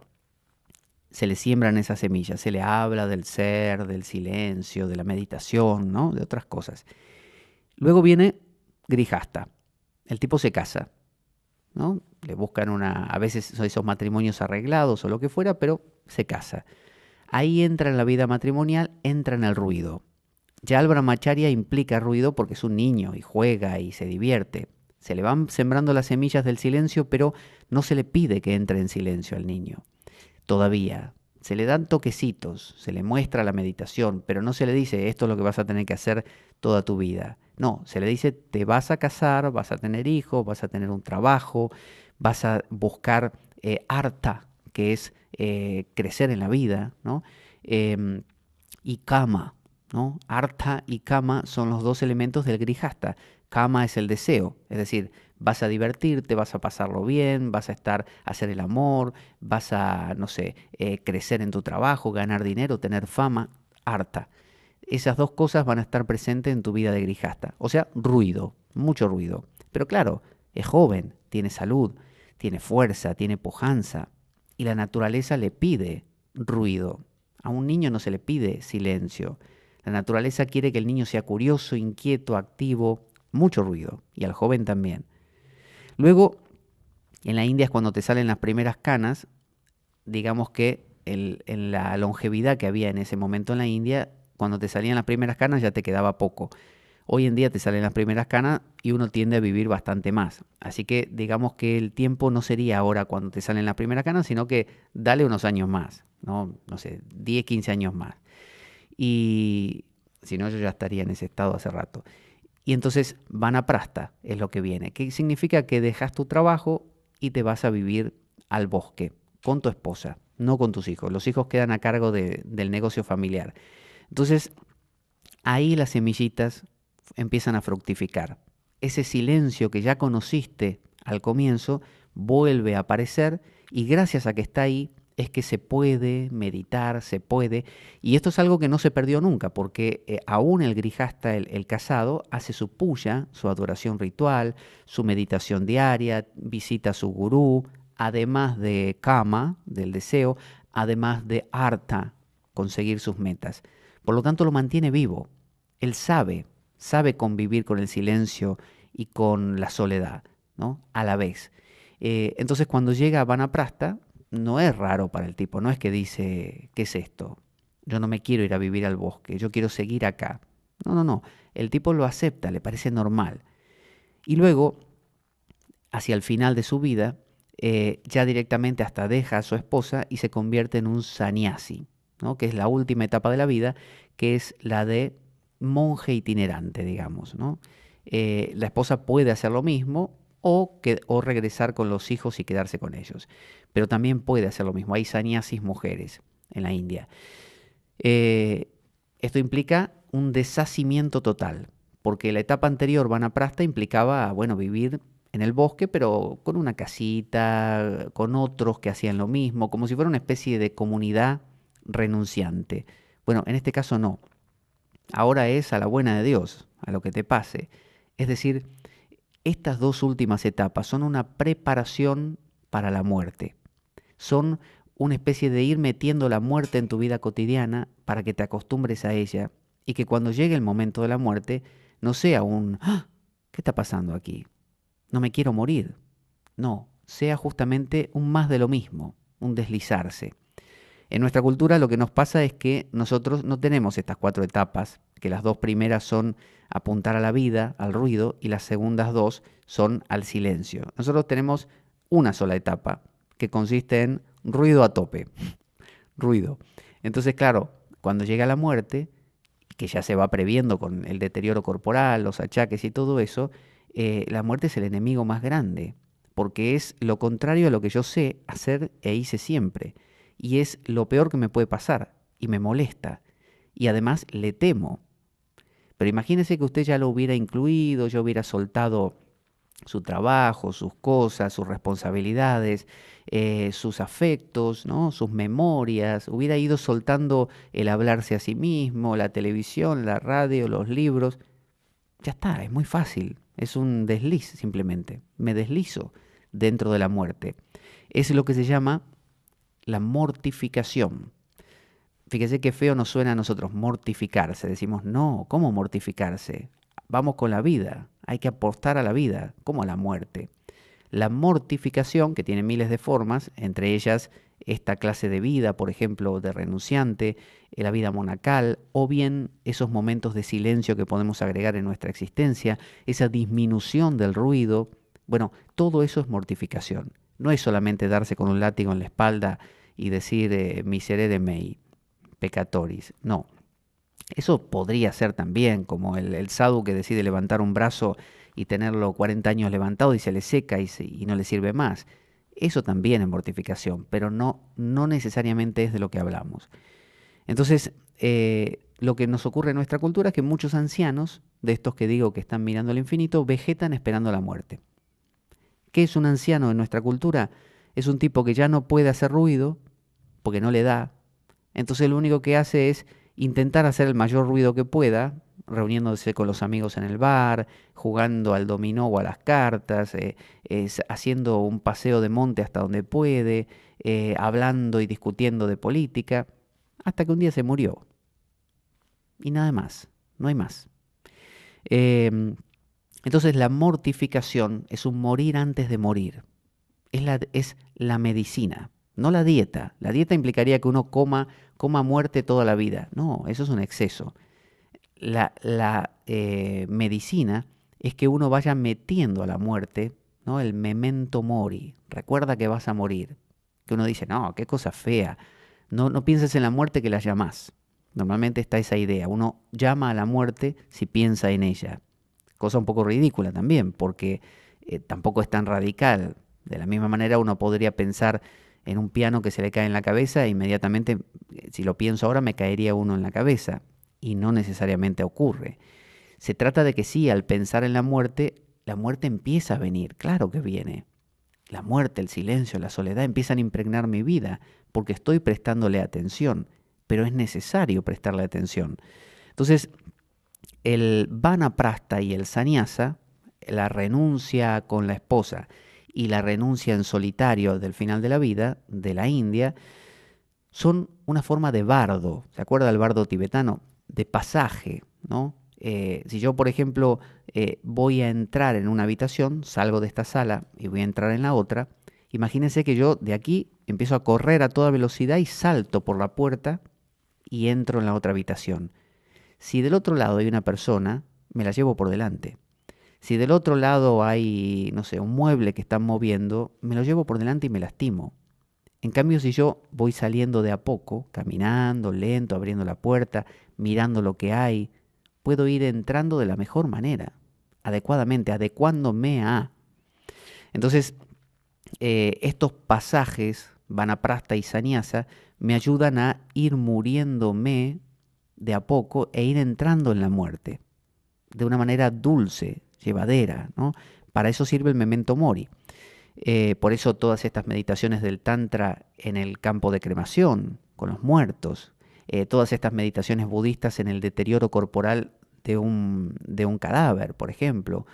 Se le siembran esas semillas, se le habla del ser, del silencio, de la meditación, ¿no? De otras cosas. Luego viene grihasta. El tipo se casa, ¿no? Le buscan a veces son esos matrimonios arreglados o lo que fuera, pero se casa. Ahí entra en la vida matrimonial, entra en el ruido. Ya el brahmacharya implica ruido porque es un niño y juega y se divierte. Se le van sembrando las semillas del silencio, pero no se le pide que entre en silencio al niño. Todavía. Se le dan toquecitos, se le muestra la meditación, pero no se le dice esto es lo que vas a tener que hacer toda tu vida. No, se le dice te vas a casar, vas a tener hijos, vas a tener un trabajo, vas a buscar artha, que es crecer en la vida, ¿no? Y kama, ¿no? Artha y kama son los dos elementos del grihasta. Kama es el deseo, es decir, Vas a divertirte, vas a pasarlo bien, vas a hacer el amor, vas a, no sé, crecer en tu trabajo, ganar dinero, tener fama, harta. Esas dos cosas van a estar presentes en tu vida de grijasta. O sea, ruido, mucho ruido. Pero claro, es joven, tiene salud, tiene fuerza, tiene pujanza. Y la naturaleza le pide ruido. A un niño no se le pide silencio. La naturaleza quiere que el niño sea curioso, inquieto, activo, mucho ruido. Y al joven también. Luego, en la India es cuando te salen las primeras canas. Digamos que en la longevidad que había en ese momento en la India, cuando te salían las primeras canas ya te quedaba poco. Hoy en día te salen las primeras canas y uno tiende a vivir bastante más. Así que digamos que el tiempo no sería ahora cuando te salen las primeras canas, sino que dale unos años más, ¿no? No sé, 10, 15 años más. Y si no, yo ya estaría en ese estado hace rato. Y entonces vanaprastha es lo que viene, que significa que dejas tu trabajo y te vas a vivir al bosque con tu esposa, no con tus hijos. Los hijos quedan a cargo del negocio familiar. Entonces, ahí las semillitas empiezan a fructificar. Ese silencio que ya conociste al comienzo vuelve a aparecer y gracias a que está ahí es que se puede meditar, se puede. Y esto es algo que no se perdió nunca, porque aún el grijasta, el casado, hace su puya, su adoración ritual, su meditación diaria, visita a su gurú, además de kama, del deseo, además de artha, conseguir sus metas. Por lo tanto, lo mantiene vivo. Él sabe convivir con el silencio y con la soledad, ¿no? A la vez. Entonces, cuando llega a Vanaprastha, no es raro para el tipo, no es que dice, ¿qué es esto? Yo no me quiero ir a vivir al bosque, yo quiero seguir acá. No, no, no. El tipo lo acepta, le parece normal. Y luego, hacia el final de su vida, ya directamente hasta deja a su esposa y se convierte en un sannyasi, ¿no? Que es la última etapa de la vida, que es la de monje itinerante, digamos, ¿no? La esposa puede hacer lo mismo o regresar con los hijos y quedarse con ellos, pero también puede hacer lo mismo. Hay sannyasis mujeres en la India. Eh, Esto implica un deshacimiento total, porque la etapa anterior, Vanaprastha, implicaba, bueno, vivir en el bosque, pero con una casita, con otros que hacían lo mismo, como si fuera una especie de comunidad renunciante. Bueno, en este caso no. Ahora es a la buena de Dios, a lo que te pase. Es decir, estas dos últimas etapas son una preparación para la muerte. Son una especie de ir metiendo la muerte en tu vida cotidiana para que te acostumbres a ella y que cuando llegue el momento de la muerte no sea un "¡Ah! ¿Qué está pasando aquí? No me quiero morir". No, sea justamente un más de lo mismo, un deslizarse. En nuestra cultura lo que nos pasa es que nosotros no tenemos estas cuatro etapas, que las dos primeras son apuntar a la vida, al ruido, y las segundas dos son al silencio. Nosotros tenemos una sola etapa, que consiste en ruido a tope, ruido. Entonces, claro, cuando llega la muerte, que ya se va previendo con el deterioro corporal, los achaques y todo eso, la muerte es el enemigo más grande, porque es lo contrario a lo que yo sé hacer e hice siempre, y es lo peor que me puede pasar, y me molesta, y además le temo. Pero imagínese que usted ya lo hubiera incluido, ya hubiera soltado su trabajo, sus cosas, sus responsabilidades, sus afectos, ¿no? Sus memorias, hubiera ido soltando el hablarse a sí mismo, la televisión, la radio, los libros. Ya está, es muy fácil, es un desliz simplemente. Me deslizo dentro de la muerte. Es lo que se llama la mortificación. Fíjese qué feo nos suena a nosotros mortificarse. Decimos, no, ¿cómo mortificarse? Vamos con la vida, hay que apostar a la vida, como a la muerte. La mortificación, que tiene miles de formas, entre ellas esta clase de vida, por ejemplo, de renunciante, la vida monacal, o bien esos momentos de silencio que podemos agregar en nuestra existencia, esa disminución del ruido. Bueno, todo eso es mortificación. No es solamente darse con un látigo en la espalda y decir miserere mei, peccatoris. No, eso podría ser también como el sadhu que decide levantar un brazo y tenerlo 40 años levantado y se le seca y no le sirve más. Eso también es mortificación, pero no necesariamente es de lo que hablamos. Entonces, lo que nos ocurre en nuestra cultura es que muchos ancianos, de estos que digo que están mirando al infinito, vegetan esperando la muerte. ¿Qué es un anciano en nuestra cultura? Es un tipo que ya no puede hacer ruido porque no le da. Entonces lo único que hace es intentar hacer el mayor ruido que pueda, reuniéndose con los amigos en el bar, jugando al dominó o a las cartas, haciendo un paseo de monte hasta donde puede, hablando y discutiendo de política, hasta que un día se murió. Y nada más, no hay más. Eh, entonces la mortificación es un morir antes de morir. Es la medicina, no la dieta. La dieta implicaría que uno coma muerte toda la vida. No, eso es un exceso. La medicina es que uno vaya metiendo a la muerte, ¿no? El memento mori. Recuerda que vas a morir. Que uno dice, no, qué cosa fea. No, no pienses en la muerte que la llamás. Normalmente está esa idea. Uno llama a la muerte si piensa en ella. Cosa un poco ridícula también, porque tampoco es tan radical. De la misma manera uno podría pensar en un piano que se le cae en la cabeza e inmediatamente, si lo pienso ahora, me caería uno en la cabeza. Y no necesariamente ocurre. Se trata de que sí, al pensar en la muerte empieza a venir. Claro que viene. La muerte, el silencio, la soledad empiezan a impregnar mi vida porque estoy prestándole atención. Pero es necesario prestarle atención. Entonces, el vanaprastha y el sannyasa, la renuncia con la esposa y la renuncia en solitario del final de la vida de la India, son una forma de bardo. ¿Se acuerda del bardo tibetano? De pasaje, ¿no? Si yo, por ejemplo, voy a entrar en una habitación, salgo de esta sala y voy a entrar en la otra, imagínense que yo de aquí empiezo a correr a toda velocidad y salto por la puerta y entro en la otra habitación. Si del otro lado hay una persona, me la llevo por delante. Si del otro lado hay, no sé, un mueble que están moviendo, me lo llevo por delante y me lastimo. En cambio, si yo voy saliendo de a poco, caminando, lento, abriendo la puerta, mirando lo que hay, puedo ir entrando de la mejor manera, adecuadamente, adecuándome a. Entonces, estos pasajes, vanaprastha y sannyasa, me ayudan a ir muriéndome de a poco e ir entrando en la muerte, de una manera dulce, llevadera, ¿no? Para eso sirve el memento mori. Por eso todas estas meditaciones del Tantra en el campo de cremación, con los muertos, todas estas meditaciones budistas en el deterioro corporal de un cadáver, por ejemplo.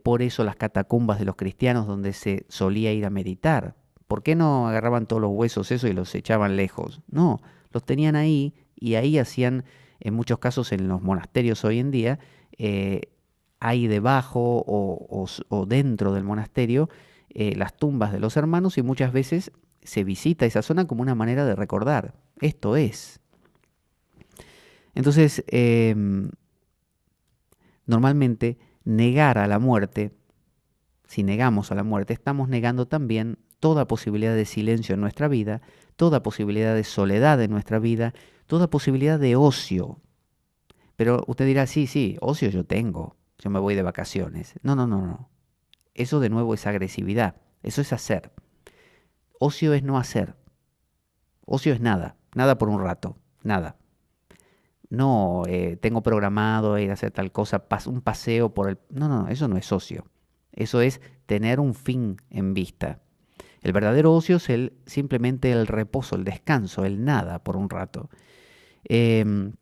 Por eso las catacumbas de los cristianos donde se solía ir a meditar. ¿Por qué no agarraban todos los huesos eso y los echaban lejos? No, los tenían ahí y ahí hacían, en muchos casos en los monasterios hoy en día, hay debajo o dentro del monasterio las tumbas de los hermanos y muchas veces se visita esa zona como una manera de recordar. Esto es. Entonces, normalmente negar a la muerte, si negamos a la muerte, estamos negando también toda posibilidad de silencio en nuestra vida, toda posibilidad de soledad en nuestra vida, toda posibilidad de ocio. Pero usted dirá, sí, ocio yo tengo, yo me voy de vacaciones. No, no, no, no. Eso de nuevo es agresividad, eso es hacer. Ocio es no hacer. Ocio es nada, nada por un rato, nada. No, tengo programado ir a hacer tal cosa, un paseo por el... No, no, eso no es ocio. Eso es tener un fin en vista. El verdadero ocio es simplemente el reposo, el descanso, el nada por un rato. El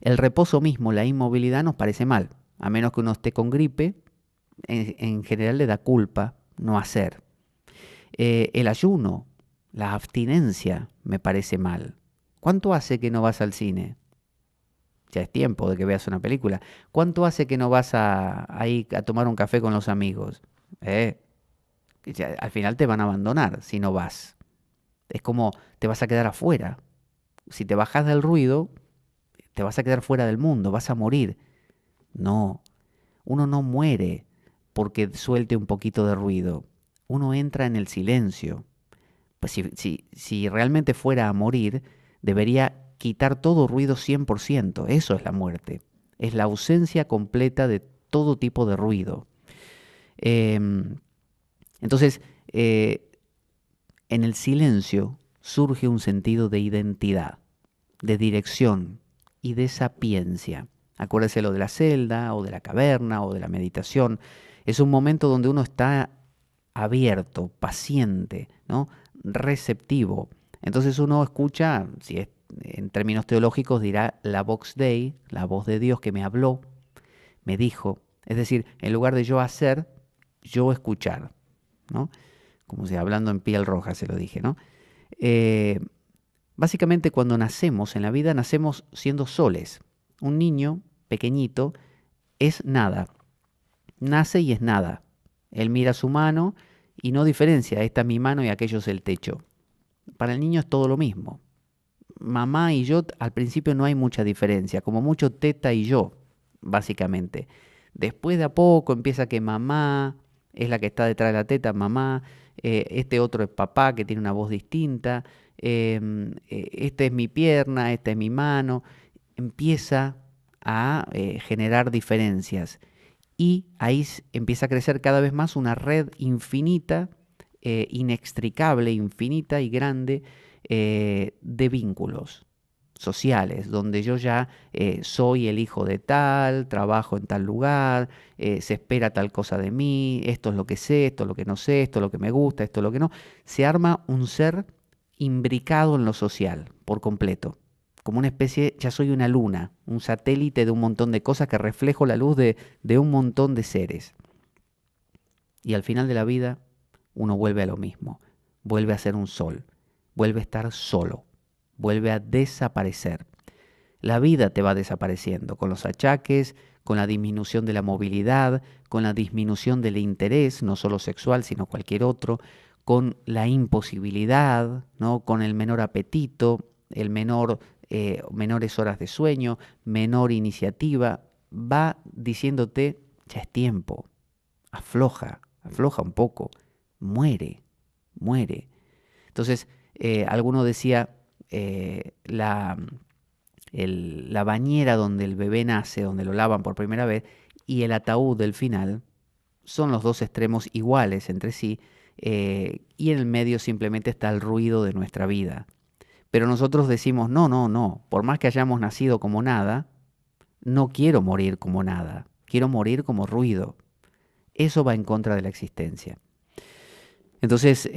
reposo mismo, la inmovilidad nos parece mal, a menos que uno esté con gripe, en general le da culpa no hacer. El ayuno, la abstinencia me parece mal. ¿Cuánto hace que no vas al cine? Ya es tiempo de que veas una película. ¿Cuánto hace que no vas a ir a tomar un café con los amigos? Al final te van a abandonar si no vas. Es como te vas a quedar afuera. Si te bajas del ruido, te vas a quedar fuera del mundo, vas a morir. No, uno no muere porque suelte un poquito de ruido. Uno entra en el silencio. Pues si realmente fuera a morir, debería quitar todo ruido 100%. Eso es la muerte. Es la ausencia completa de todo tipo de ruido. Entonces, en el silencio surge un sentido de identidad, de dirección y de sapiencia. Acuérdese lo de la celda o de la caverna o de la meditación. Es un momento donde uno está abierto, paciente, ¿no? Receptivo. Entonces uno escucha, si es en términos teológicos dirá la vox Dei, la voz de Dios que me habló, me dijo. Es decir, en lugar de yo hacer, yo escuchar, ¿no? Como si hablando en piel roja se lo dije, ¿no? Eh, Básicamente cuando nacemos en la vida, nacemos siendo soles. Un niño pequeñito es nada, nace y es nada. Él mira su mano y no diferencia, esta es mi mano y aquello es el techo. Para el niño es todo lo mismo. Mamá y yo al principio no hay mucha diferencia, como mucho teta y yo, básicamente. Después de a poco empieza que mamá es la que está detrás de la teta, mamá, este otro es papá que tiene una voz distinta, esta es mi pierna, esta es mi mano. Empieza a generar diferencias y ahí empieza a crecer cada vez más una red infinita, inextricable, infinita y grande de vínculos sociales, donde yo ya soy el hijo de tal, trabajo en tal lugar, se espera tal cosa de mí, esto es lo que sé, esto es lo que no sé, esto es lo que me gusta, esto es lo que no. Se arma un ser imbricado en lo social por completo. Como una especie, ya soy una luna, un satélite de un montón de cosas que reflejo la luz de un montón de seres. Y al final de la vida, uno vuelve a lo mismo, vuelve a ser un sol, vuelve a estar solo, vuelve a desaparecer. La vida te va desapareciendo con los achaques, con la disminución de la movilidad, con la disminución del interés, no solo sexual, sino cualquier otro, con la imposibilidad, ¿no? Con el menor apetito, menores horas de sueño, menor iniciativa, va diciéndote, ya es tiempo, afloja, afloja un poco, muere, muere. Entonces, alguno decía, la bañera donde el bebé nace, donde lo lavan por primera vez, y el ataúd del final, son los dos extremos iguales entre sí, y en el medio simplemente está el ruido de nuestra vida. Pero nosotros decimos, no, no, no, por más que hayamos nacido como nada, no quiero morir como nada, quiero morir como ruido. Eso va en contra de la existencia. Entonces,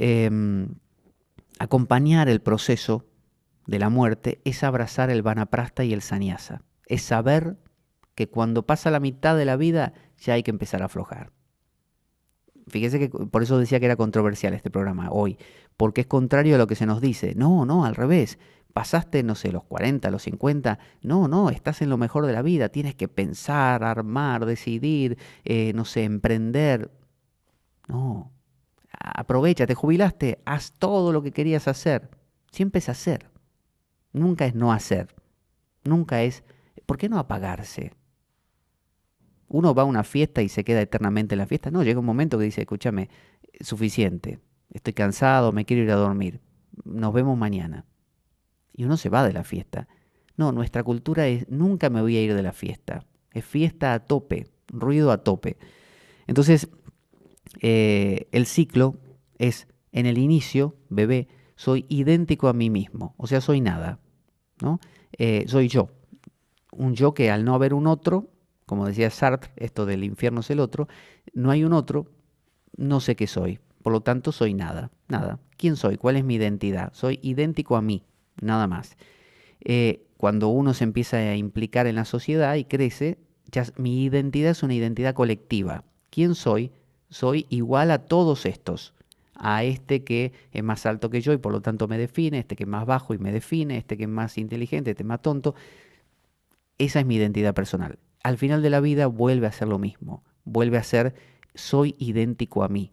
acompañar el proceso de la muerte es abrazar el vanaprastha y el sannyasa. Es saber que cuando pasa la mitad de la vida ya hay que empezar a aflojar. Fíjese que por eso decía que era controversial este programa hoy, porque es contrario a lo que se nos dice. No, no, al revés. Pasaste, no sé, los 40, los 50. No, no, estás en lo mejor de la vida. Tienes que pensar, armar, decidir, no sé, emprender. No, aprovecha, te jubilaste, haz todo lo que querías hacer. Siempre es hacer, nunca es no hacer. Nunca es, ¿por qué no apagarse? Uno va a una fiesta y se queda eternamente en la fiesta. No, llega un momento que dice, escúchame, suficiente, estoy cansado, me quiero ir a dormir, nos vemos mañana. Y uno se va de la fiesta. No, nuestra cultura es, nunca me voy a ir de la fiesta. Es fiesta a tope, ruido a tope. Entonces, el ciclo es, en el inicio, bebé, soy idéntico a mí mismo, o sea, soy nada, ¿no? Soy yo, un yo que al no haber un otro, como decía Sartre, esto del infierno es el otro, no hay un otro, no sé qué soy, por lo tanto soy nada, nada. ¿Quién soy? ¿Cuál es mi identidad? Soy idéntico a mí, nada más. Cuando uno se empieza a implicar en la sociedad y crece, ya mi identidad es una identidad colectiva. ¿Quién soy? Soy igual a todos estos. A este que es más alto que yo y por lo tanto me define, este que es más bajo y me define, este que es más inteligente, este más tonto. Esa es mi identidad personal. Al final de la vida vuelve a ser lo mismo. Vuelve a ser, soy idéntico a mí.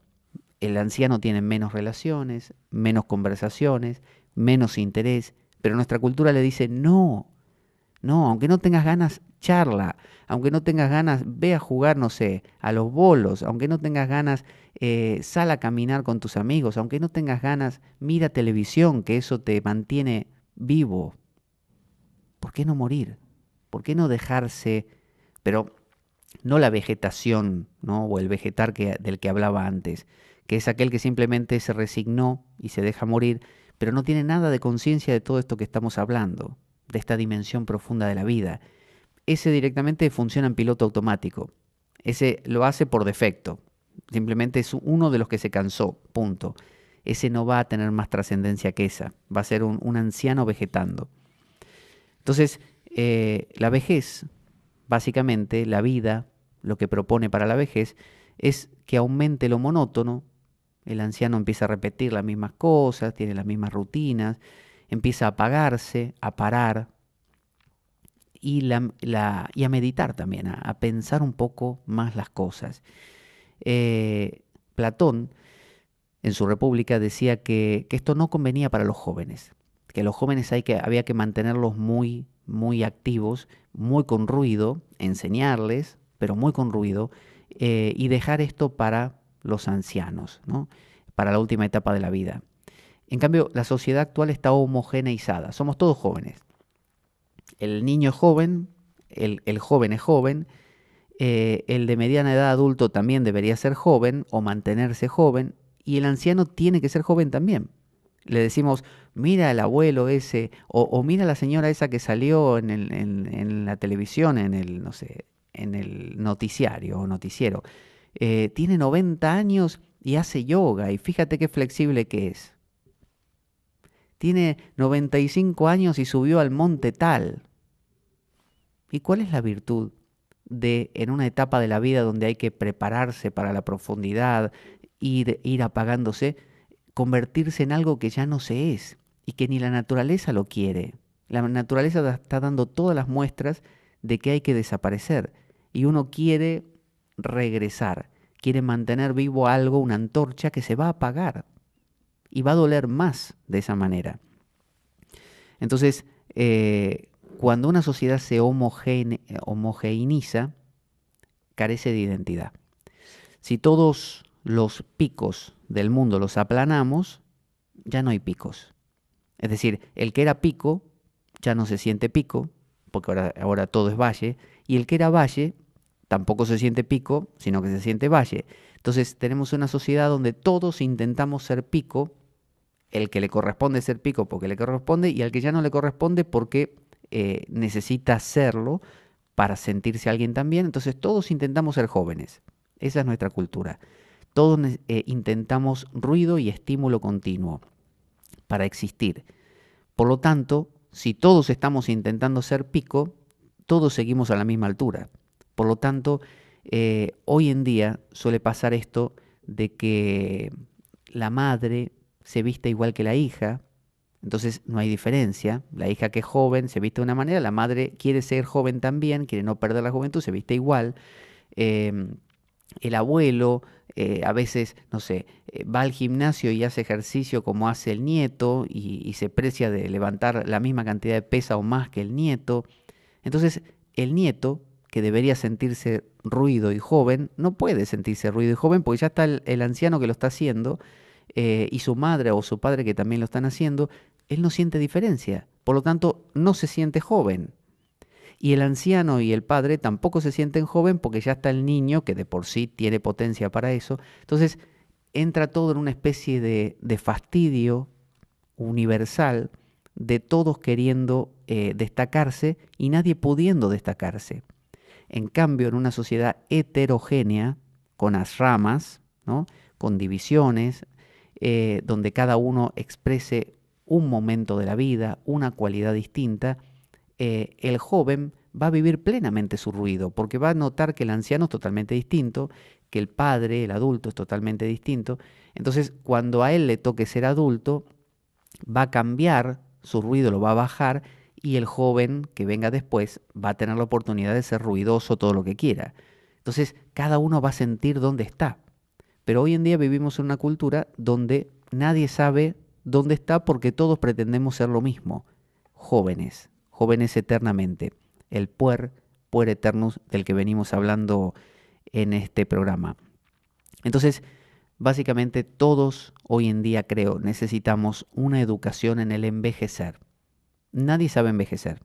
El anciano tiene menos relaciones, menos conversaciones, menos interés, pero nuestra cultura le dice, no, no, aunque no tengas ganas, charla, aunque no tengas ganas, ve a jugar, no sé, a los bolos, aunque no tengas ganas, sal a caminar con tus amigos, aunque no tengas ganas, mira televisión, que eso te mantiene vivo. ¿Por qué no morir? ¿Por qué no dejarse, pero no la vegetación, ¿no? O el vegetar del que hablaba antes, que es aquel que simplemente se resignó y se deja morir, pero no tiene nada de conciencia de todo esto que estamos hablando, de esta dimensión profunda de la vida. Ese directamente funciona en piloto automático. Ese lo hace por defecto. Simplemente es uno de los que se cansó, punto. Ese no va a tener más trascendencia que esa. Va a ser un anciano vegetando. Entonces, la vejez, básicamente, la vida, lo que propone para la vejez, es que aumente lo monótono. El anciano empieza a repetir las mismas cosas, tiene las mismas rutinas, empieza a apagarse, a parar y a meditar también, a pensar un poco más las cosas. Platón, en su República, decía que esto no convenía para los jóvenes, que los jóvenes había que mantenerlos muy, muy activos, muy con ruido, enseñarles, pero muy con ruido, y dejar esto para los ancianos, ¿no? Para la última etapa de la vida. En cambio, la sociedad actual está homogeneizada, somos todos jóvenes. El niño es joven, el joven es joven, el de mediana edad adulto también debería ser joven o mantenerse joven, y el anciano tiene que ser joven también. Le decimos, mira el abuelo ese, o mira la señora esa que salió en la televisión, no sé, en el noticiario o noticiero. Tiene 90 años y hace yoga, y fíjate qué flexible que es. Tiene 95 años y subió al monte tal. ¿Y cuál es la virtud de, en una etapa de la vida donde hay que prepararse para la profundidad, ir apagándose, convertirse en algo que ya no se es y que ni la naturaleza lo quiere? La naturaleza está dando todas las muestras de que hay que desaparecer y uno quiere regresar, quiere mantener vivo algo, una antorcha que se va a apagar y va a doler más de esa manera. Entonces, cuando una sociedad se homogeneiza, carece de identidad. Si todos los picos del mundo los aplanamos, ya no hay picos. Es decir, el que era pico ya no se siente pico, porque ahora todo es valle, y el que era valle tampoco se siente pico, sino que se siente valle. Entonces tenemos una sociedad donde todos intentamos ser pico, el que le corresponde ser pico porque le corresponde, y al que ya no le corresponde porque necesita serlo para sentirse alguien también. Entonces todos intentamos ser jóvenes. Esa es nuestra cultura. Todos intentamos ruido y estímulo continuo para existir. Por lo tanto, si todos estamos intentando ser pico, todos seguimos a la misma altura. Por lo tanto, hoy en día suele pasar esto de que la madre se viste igual que la hija, entonces no hay diferencia. La hija que es joven se viste de una manera, la madre quiere ser joven también, quiere no perder la juventud, se viste igual. El abuelo a veces, no sé, va al gimnasio y hace ejercicio como hace el nieto y se precia de levantar la misma cantidad de pesa o más que el nieto. Entonces, el nieto, que debería sentirse ruido y joven, no puede sentirse ruido y joven porque ya está el anciano que lo está haciendo y su madre o su padre que también lo están haciendo. Él no siente diferencia, por lo tanto, no se siente joven. Y el anciano y el padre tampoco se sienten joven porque ya está el niño, que de por sí tiene potencia para eso. Entonces entra todo en una especie de fastidio universal de todos queriendo destacarse y nadie pudiendo destacarse. En cambio, en una sociedad heterogénea, con las ramas, ¿no? Con divisiones, donde cada uno exprese un momento de la vida, una cualidad distinta, el joven va a vivir plenamente su ruido, porque va a notar que el anciano es totalmente distinto, que el padre, el adulto, es totalmente distinto. Entonces, cuando a él le toque ser adulto, va a cambiar, su ruido lo va a bajar, y el joven que venga después va a tener la oportunidad de ser ruidoso todo lo que quiera. Entonces, cada uno va a sentir dónde está. Pero hoy en día vivimos en una cultura donde nadie sabe dónde está porque todos pretendemos ser lo mismo, jóvenes, jóvenes eternamente, el puer eternus del que venimos hablando en este programa. Entonces, básicamente todos hoy en día, creo, necesitamos una educación en el envejecer. Nadie sabe envejecer,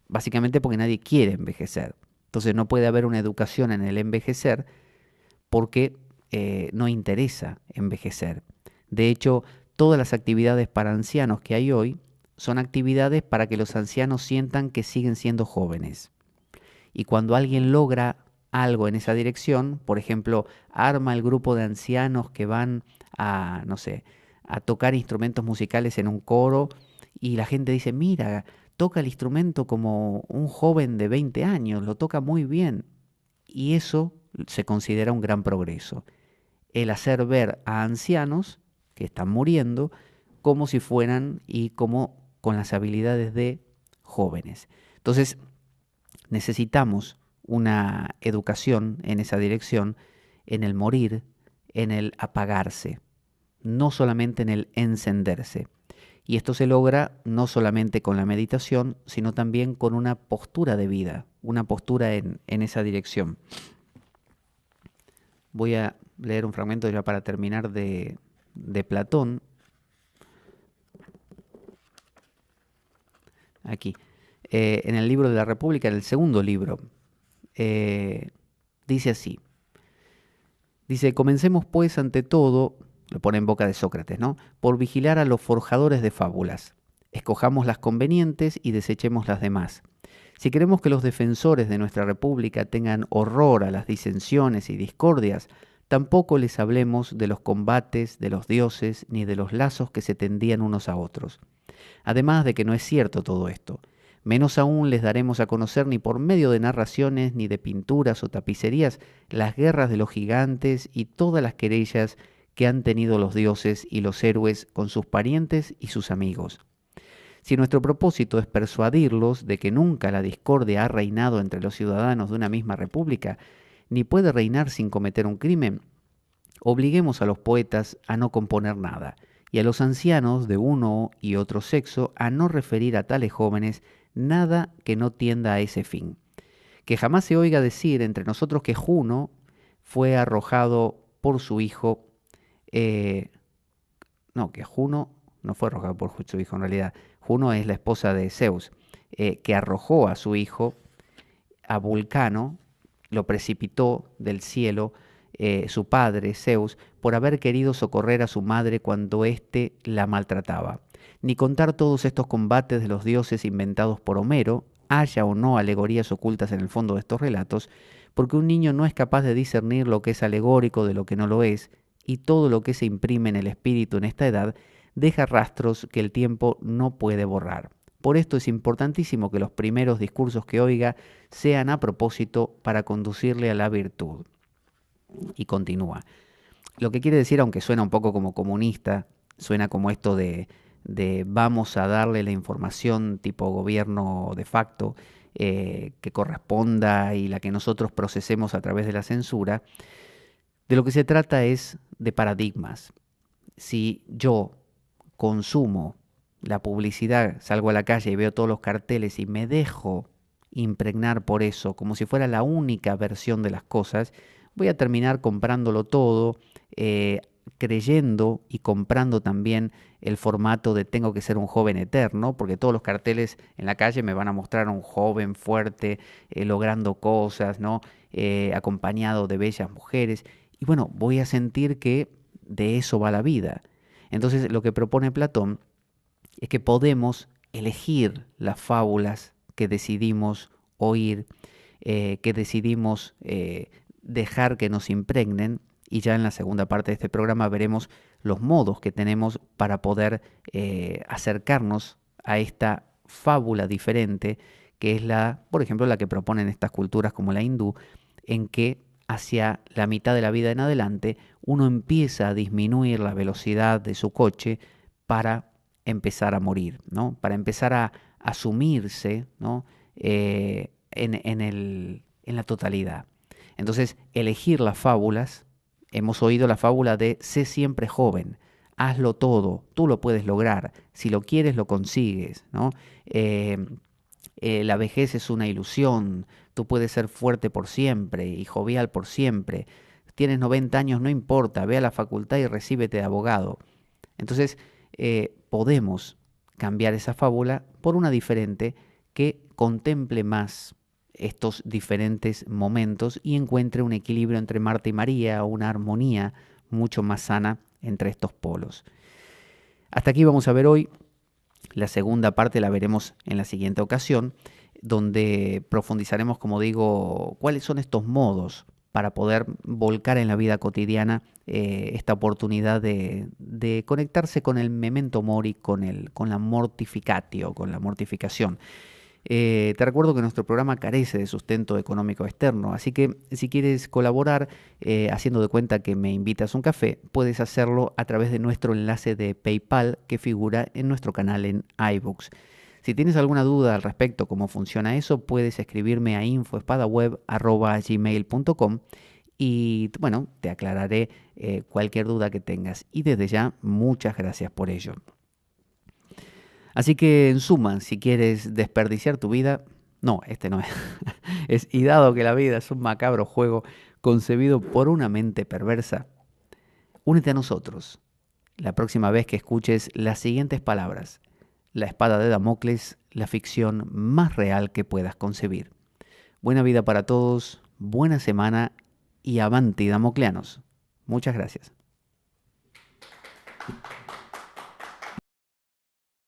básicamente porque nadie quiere envejecer. Entonces no puede haber una educación en el envejecer porque no interesa envejecer. De hecho, todas las actividades para ancianos que hay hoy son actividades para que los ancianos sientan que siguen siendo jóvenes. Y cuando alguien logra algo en esa dirección, por ejemplo, arma el grupo de ancianos que van a, no sé, a tocar instrumentos musicales en un coro y la gente dice, mira, toca el instrumento como un joven de 20 años, lo toca muy bien. Y eso se considera un gran progreso. El hacer ver a ancianos que están muriendo como si fueran y como con las habilidades de jóvenes. Entonces, necesitamos una educación en esa dirección, en el morir, en el apagarse, no solamente en el encenderse. Y esto se logra no solamente con la meditación, sino también con una postura de vida, una postura en esa dirección. Voy a leer un fragmento ya para terminar de Platón. Aquí. En el libro de la República, en el segundo libro, dice así. Dice, comencemos pues ante todo, lo pone en boca de Sócrates, ¿no? Por vigilar a los forjadores de fábulas. Escojamos las convenientes y desechemos las demás. Si queremos que los defensores de nuestra república tengan horror a las disensiones y discordias, tampoco les hablemos de los combates, de los dioses, ni de los lazos que se tendían unos a otros. Además de que no es cierto todo esto. Menos aún les daremos a conocer ni por medio de narraciones, ni de pinturas o tapicerías, las guerras de los gigantes y todas las querellas que han tenido los dioses y los héroes con sus parientes y sus amigos. Si nuestro propósito es persuadirlos de que nunca la discordia ha reinado entre los ciudadanos de una misma república, ni puede reinar sin cometer un crimen, obliguemos a los poetas a no componer nada, y a los ancianos de uno y otro sexo a no referir a tales jóvenes nada que no tienda a ese fin. Que jamás se oiga decir entre nosotros que Juno fue arrojado por su hijo, que Juno no fue arrojado por su hijo en realidad, Juno es la esposa de Zeus, que arrojó a su hijo, a Vulcano, lo precipitó del cielo, su padre, Zeus, por haber querido socorrer a su madre cuando éste la maltrataba. Ni contar todos estos combates de los dioses inventados por Homero, haya o no alegorías ocultas en el fondo de estos relatos, porque un niño no es capaz de discernir lo que es alegórico de lo que no lo es, y todo lo que se imprime en el espíritu en esta edad deja rastros que el tiempo no puede borrar. Por esto es importantísimo que los primeros discursos que oiga sean a propósito para conducirle a la virtud. Y continúa. Lo que quiere decir, aunque suena un poco como comunista, suena como esto de vamos a darle la información tipo gobierno de facto que corresponda y la que nosotros procesemos a través de la censura. De lo que se trata es de paradigmas. Si yo consumo la publicidad, salgo a la calle y veo todos los carteles y me dejo impregnar por eso, como si fuera la única versión de las cosas, voy a terminar comprándolo todo, creyendo y comprando también el formato de tengo que ser un joven eterno, porque todos los carteles en la calle me van a mostrar a un joven fuerte, logrando cosas, ¿no? Acompañado de bellas mujeres. Y bueno, voy a sentir que de eso va la vida. Entonces lo que propone Platón es que podemos elegir las fábulas que decidimos oír, que decidimos dejar que nos impregnen, y ya en la segunda parte de este programa veremos los modos que tenemos para poder acercarnos a esta fábula diferente, que es la, por ejemplo, la que proponen estas culturas como la hindú, en que hacia la mitad de la vida en adelante uno empieza a disminuir la velocidad de su coche para empezar a morir, ¿no? Para empezar a asumirse, ¿no? En la totalidad. Entonces, elegir las fábulas, hemos oído la fábula de sé siempre joven, hazlo todo, tú lo puedes lograr, si lo quieres lo consigues, ¿no? La vejez es una ilusión, tú puedes ser fuerte por siempre y jovial por siempre, tienes 90 años, no importa, ve a la facultad y recíbete de abogado. Entonces, podemos cambiar esa fábula por una diferente que contemple más estos diferentes momentos y encuentre un equilibrio entre Marta y María, una armonía mucho más sana entre estos polos. Hasta aquí vamos a ver hoy. La segunda parte la veremos en la siguiente ocasión. donde profundizaremos, como digo, cuáles son estos modos para poder volcar en la vida cotidiana esta oportunidad de conectarse con el memento mori, con la mortificatio, con la mortificación. Te recuerdo que nuestro programa carece de sustento económico externo, así que si quieres colaborar haciendo de cuenta que me invitas a un café, puedes hacerlo a través de nuestro enlace de PayPal que figura en nuestro canal en iBooks. Si tienes alguna duda al respecto cómo funciona eso, puedes escribirme a info@gmail.com y bueno, te aclararé cualquier duda que tengas. Y desde ya, muchas gracias por ello. Así que en suma, si quieres desperdiciar tu vida, no, este no es. Y dado que la vida es un macabro juego concebido por una mente perversa, únete a nosotros la próxima vez que escuches las siguientes palabras: la espada de Damocles, la ficción más real que puedas concebir. Buena vida para todos, buena semana y avanti damocleanos. Muchas gracias.